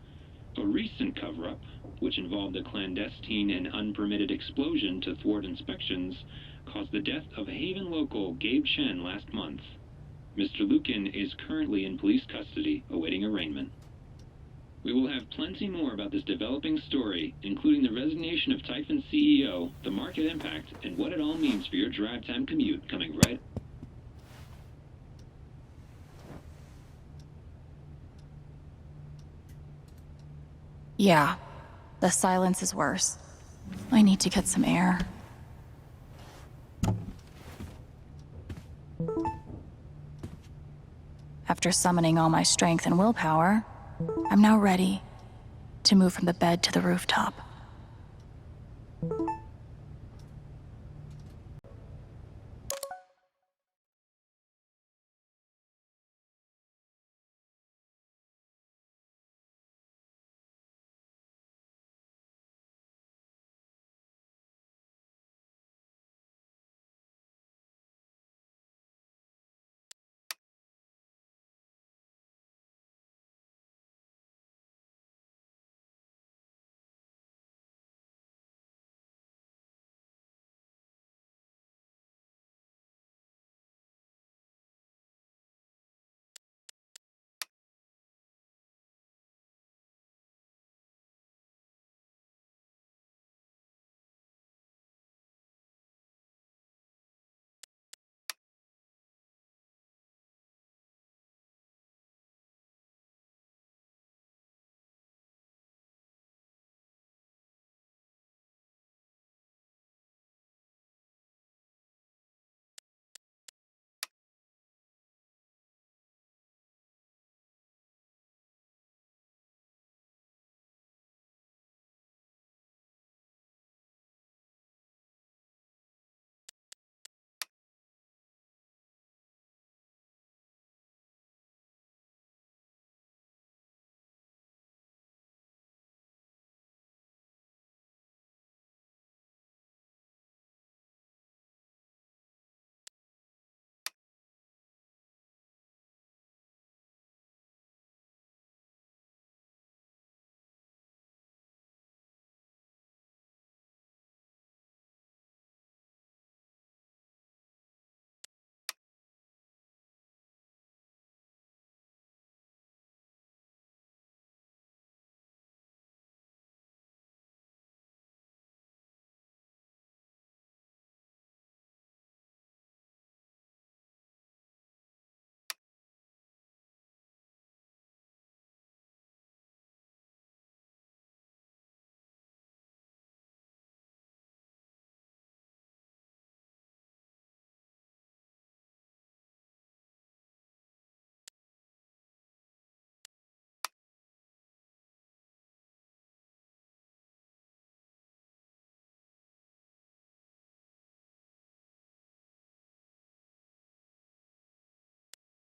[SPEAKER 9] A recent cover-up, which involved a clandestine and unpermitted explosion to thwart inspections, caused the death of Haven local Gabe Chen last month. Mr. Lucan is currently in police custody, awaiting arraignment. We will have plenty more about this developing story, including the resignation of Typhon's CEO, the market impact, and what it all means for your drive time commute, coming right.
[SPEAKER 2] Yeah, the silence is worse. I need to get some air. After summoning all my strength and willpower, I'm now ready to move from the bed to the rooftop.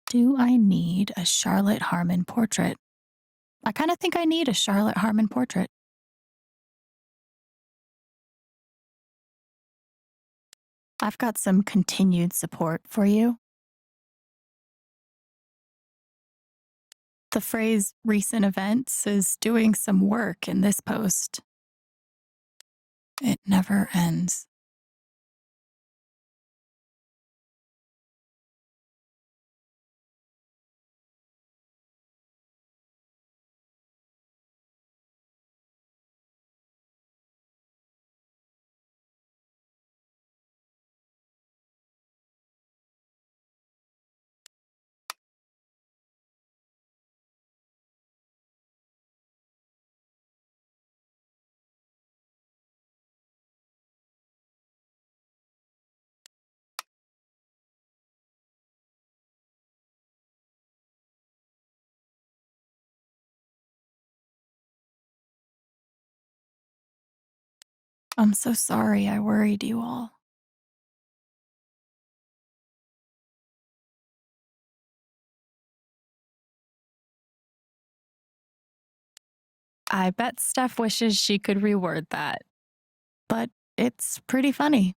[SPEAKER 2] Do I need a Charlotte Harmon portrait? I kind of think I need a Charlotte Harmon portrait. I've got some continued support for you. The phrase recent events is doing some work in this post. It never ends. I'm so sorry I worried you all. I bet Steph wishes she could reword that. But it's pretty funny.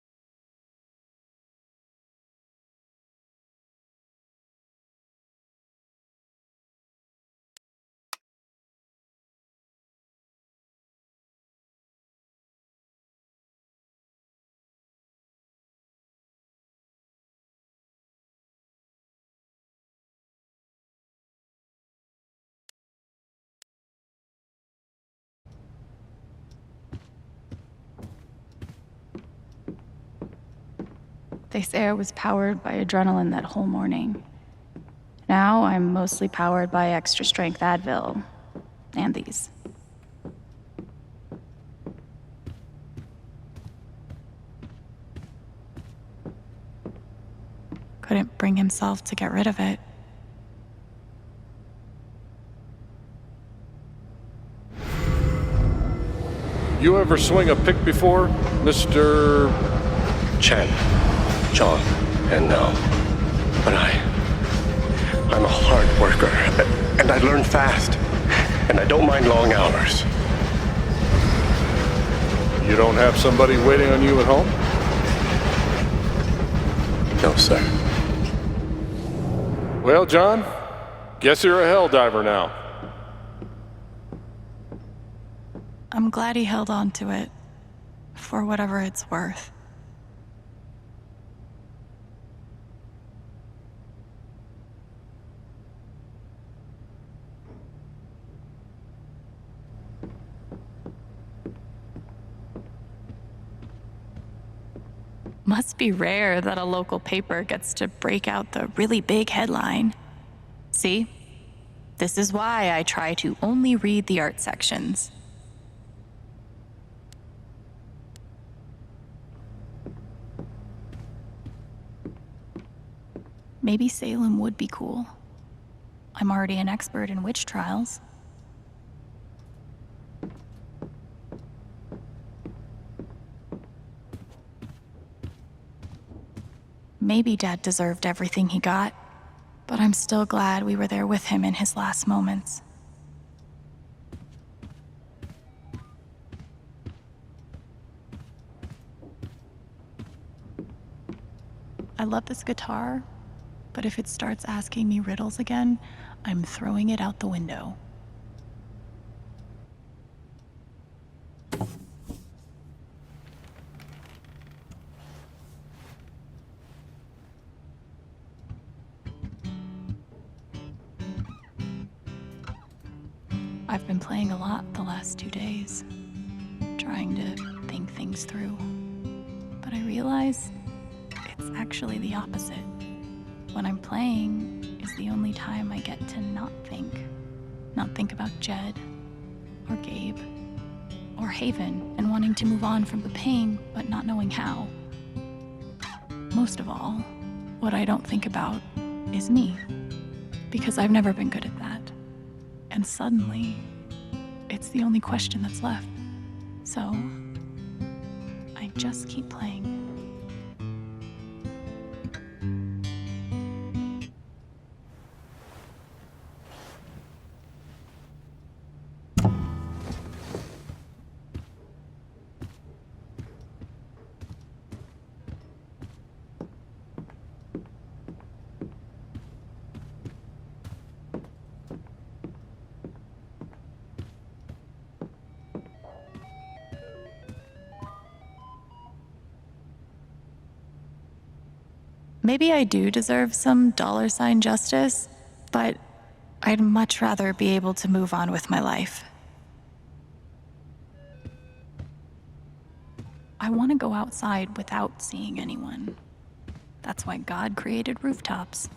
[SPEAKER 2] They say I was powered by adrenaline that whole morning. Now I'm mostly powered by extra strength Advil. And these. Couldn't bring himself to get rid of it.
[SPEAKER 19] You ever swing a pick before, Mr.
[SPEAKER 7] Chen, John, and no. But I'm a hard worker, and I learn fast, and I don't mind long hours.
[SPEAKER 19] You don't have somebody waiting on you at home?
[SPEAKER 7] No, sir.
[SPEAKER 19] Well, John, guess you're a hell diver now.
[SPEAKER 2] I'm glad he held on to it, for whatever it's worth. Must be rare that a local paper gets to break out the really big headline. See? This is why I try to only read the art sections. Maybe Salem would be cool. I'm already an expert in witch trials. Maybe Dad deserved everything he got, but I'm still glad we were there with him in his last moments. I love this guitar, but if it starts asking me riddles again, I'm throwing it out the window. I've been playing a lot the last 2 days, trying to think things through. But I realize it's actually the opposite. When I'm playing is the only time I get to not think. Not think about Jed, or Gabe, or Haven, and wanting to move on from the pain, but not knowing how. Most of all, what I don't think about is me, because I've never been good at that. And suddenly, it's the only question that's left. So, I just keep playing. Maybe I do deserve some $ justice, but I'd much rather be able to move on with my life. I want to go outside without seeing anyone. That's why God created rooftops.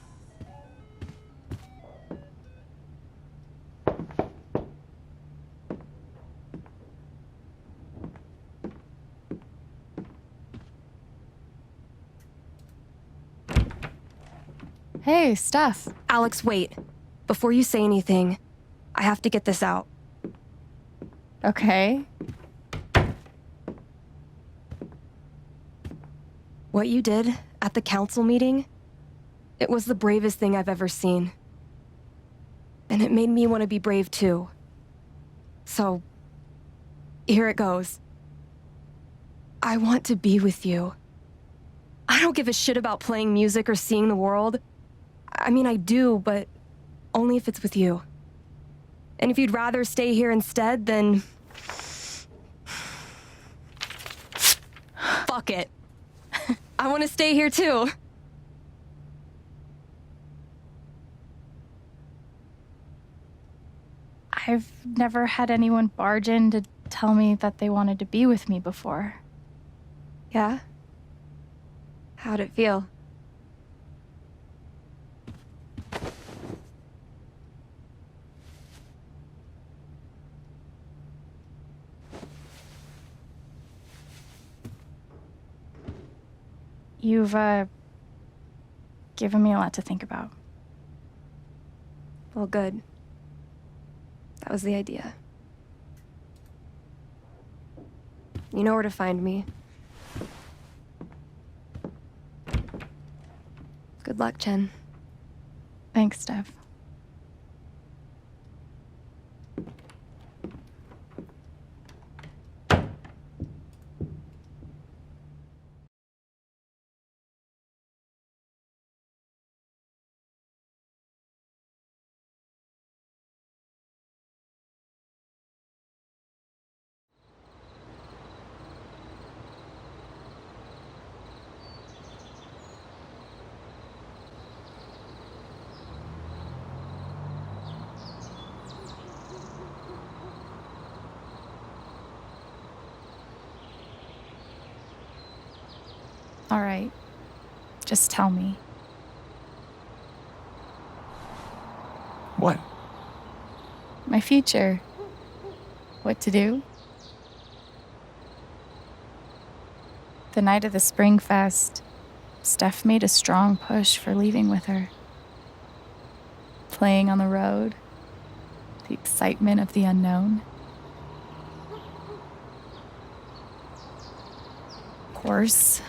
[SPEAKER 8] Hey, Steph. Alex, wait. Before you say anything, I have to get this out.
[SPEAKER 20] Okay.
[SPEAKER 8] What you did at the council meeting, it was the bravest thing I've ever seen. And it made me want to be brave too. So, here it goes. I want to be with you. I don't give a shit about playing music or seeing the world. I mean, I do, but only if it's with you. And if you'd rather stay here instead, then... fuck it. I want to stay here too.
[SPEAKER 2] I've never had anyone barge in to tell me that they wanted to be with me before.
[SPEAKER 8] Yeah? How'd it feel?
[SPEAKER 2] You've, given me a lot to think about.
[SPEAKER 8] Well, good. That was the idea. You know where to find me. Good luck, Chen.
[SPEAKER 2] Thanks, Steph. All right. Just tell me.
[SPEAKER 11] What?
[SPEAKER 2] My future. What to do? The night of the Spring Fest, Steph made a strong push for leaving with her. Playing on the road, the excitement of the unknown. Of course,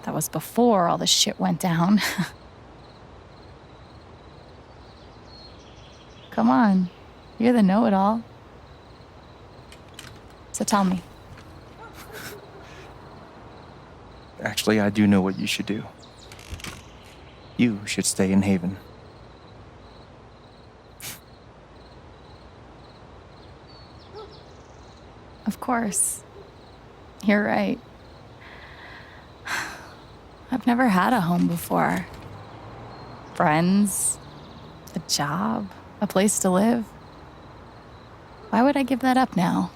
[SPEAKER 2] that was before all the shit went down. Come on, you're the know-it-all. So tell me.
[SPEAKER 11] Actually, I do know what you should do. You should stay in Haven.
[SPEAKER 2] Of course. You're right. I've never had a home before. Friends, a job, a place to live. Why would I give that up now?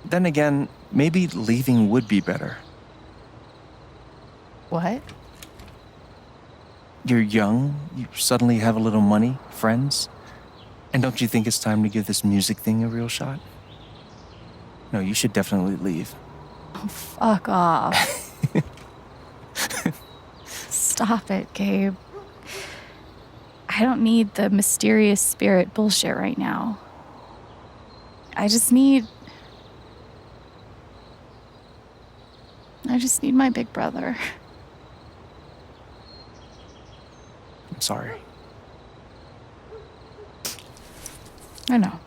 [SPEAKER 11] Then again, maybe leaving would be better.
[SPEAKER 2] What?
[SPEAKER 11] You're young, you suddenly have a little money, friends. And don't you think it's time to give this music thing a real shot? No, you should definitely leave.
[SPEAKER 2] Oh, fuck off. Stop it, Gabe. I don't need the mysterious spirit bullshit right now. I just need my big brother.
[SPEAKER 11] I'm sorry.
[SPEAKER 2] I know.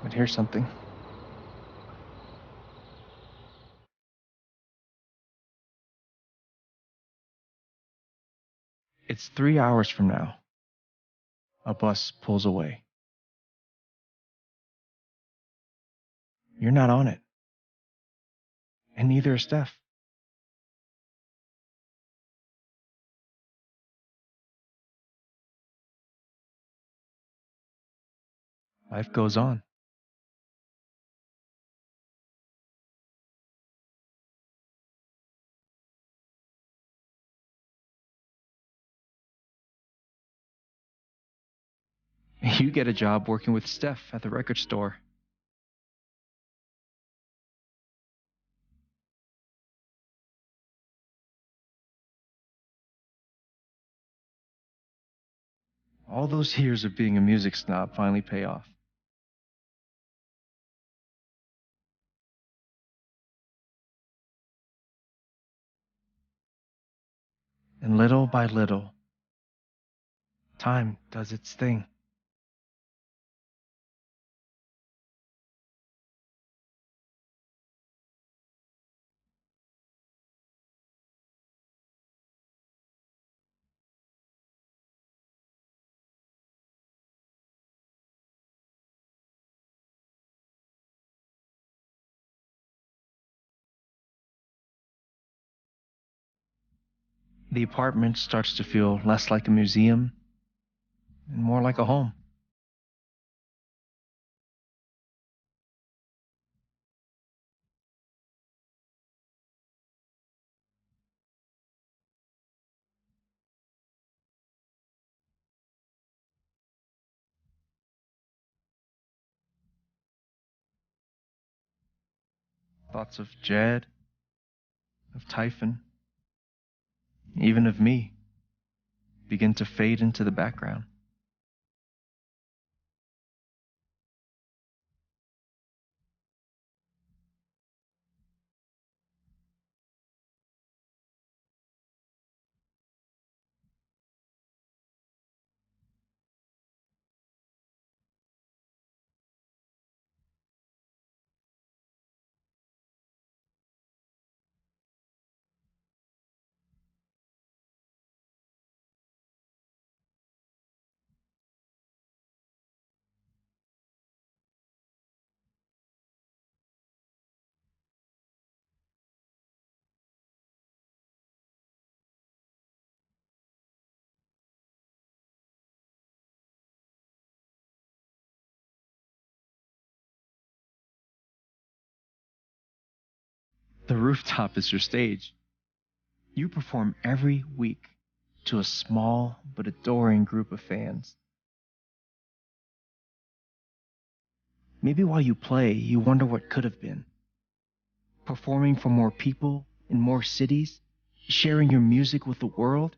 [SPEAKER 11] But here's something. It's 3 hours from now. A bus pulls away. You're not on it. And neither is Steph. Life goes on. You get a job working with Steph at the record store. All those years of being a music snob finally pay off. And little by little, time does its thing. The apartment starts to feel less like a museum and more like a home. Thoughts of Jed, of Typhon, even of me, begin to fade into the background. The rooftop is your stage. You perform every week to a small but adoring group of fans. Maybe while you play, you wonder what could have been. Performing for more people in more cities, sharing your music with the world.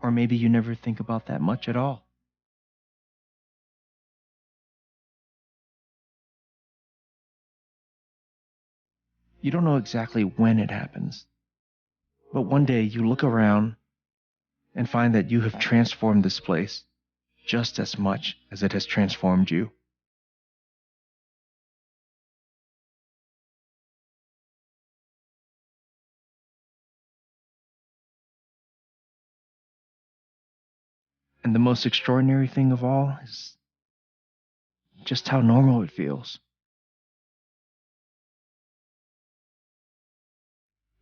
[SPEAKER 11] Or maybe you never think about that much at all. You don't know exactly when it happens, but one day you look around and find that you have transformed this place just as much as it has transformed you. And the most extraordinary thing of all is just how normal it feels.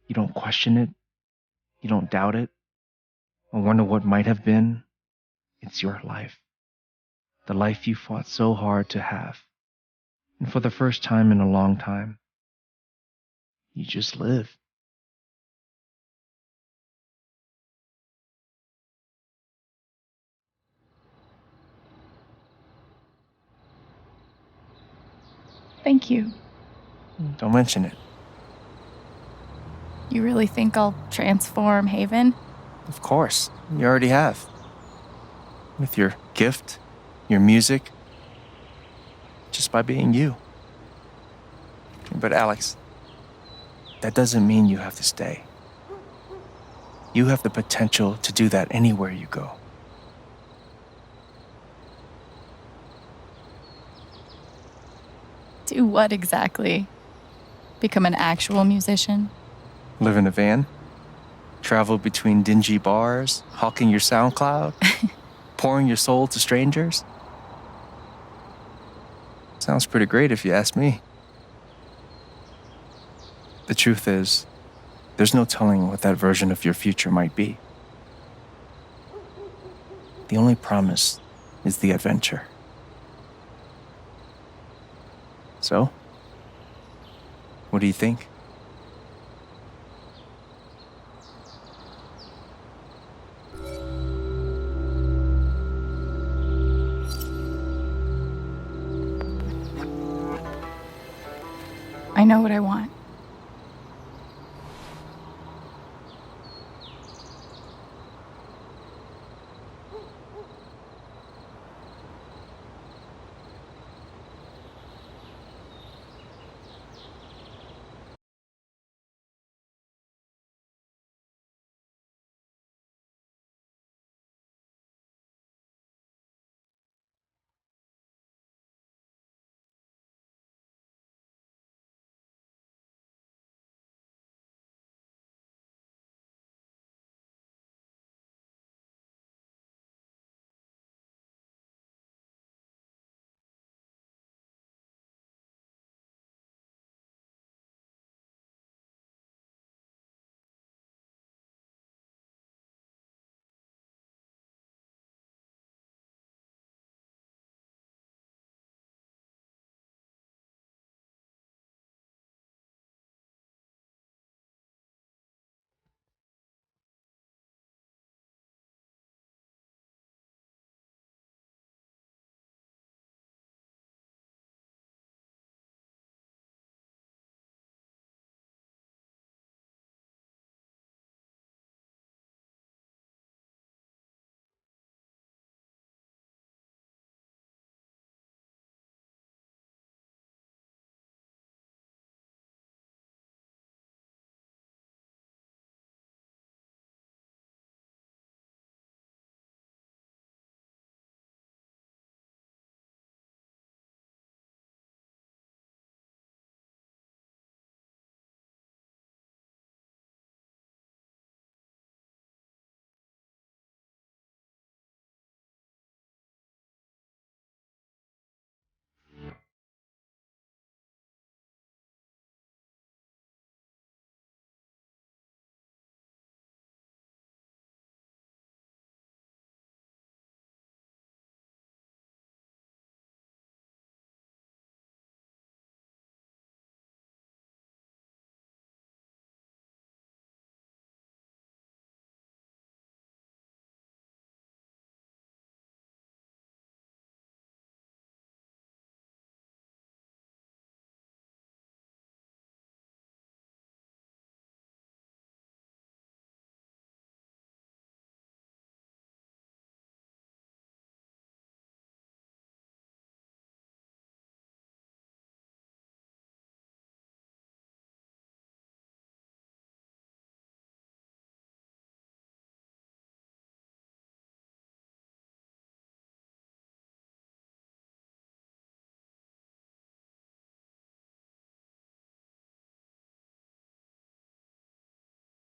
[SPEAKER 11] You don't question it, you don't doubt it, or wonder what might have been. It's your life. The life you fought so hard to have. And for the first time in a long time, you just live.
[SPEAKER 2] Thank you.
[SPEAKER 11] Don't mention it.
[SPEAKER 2] You really think I'll transform Haven?
[SPEAKER 11] Of course, you already have. With your gift, your music, just by being you. But Alex, that doesn't mean you have to stay. You have the potential to do that anywhere you go.
[SPEAKER 2] Do what exactly? Become an actual musician?
[SPEAKER 11] Live in a van? Travel between dingy bars, hawking your SoundCloud? Pouring your soul to strangers? Sounds pretty great if you ask me. The truth is, there's no telling what that version of your future might be. The only promise is the adventure. So, what do you think?
[SPEAKER 2] I know what I want.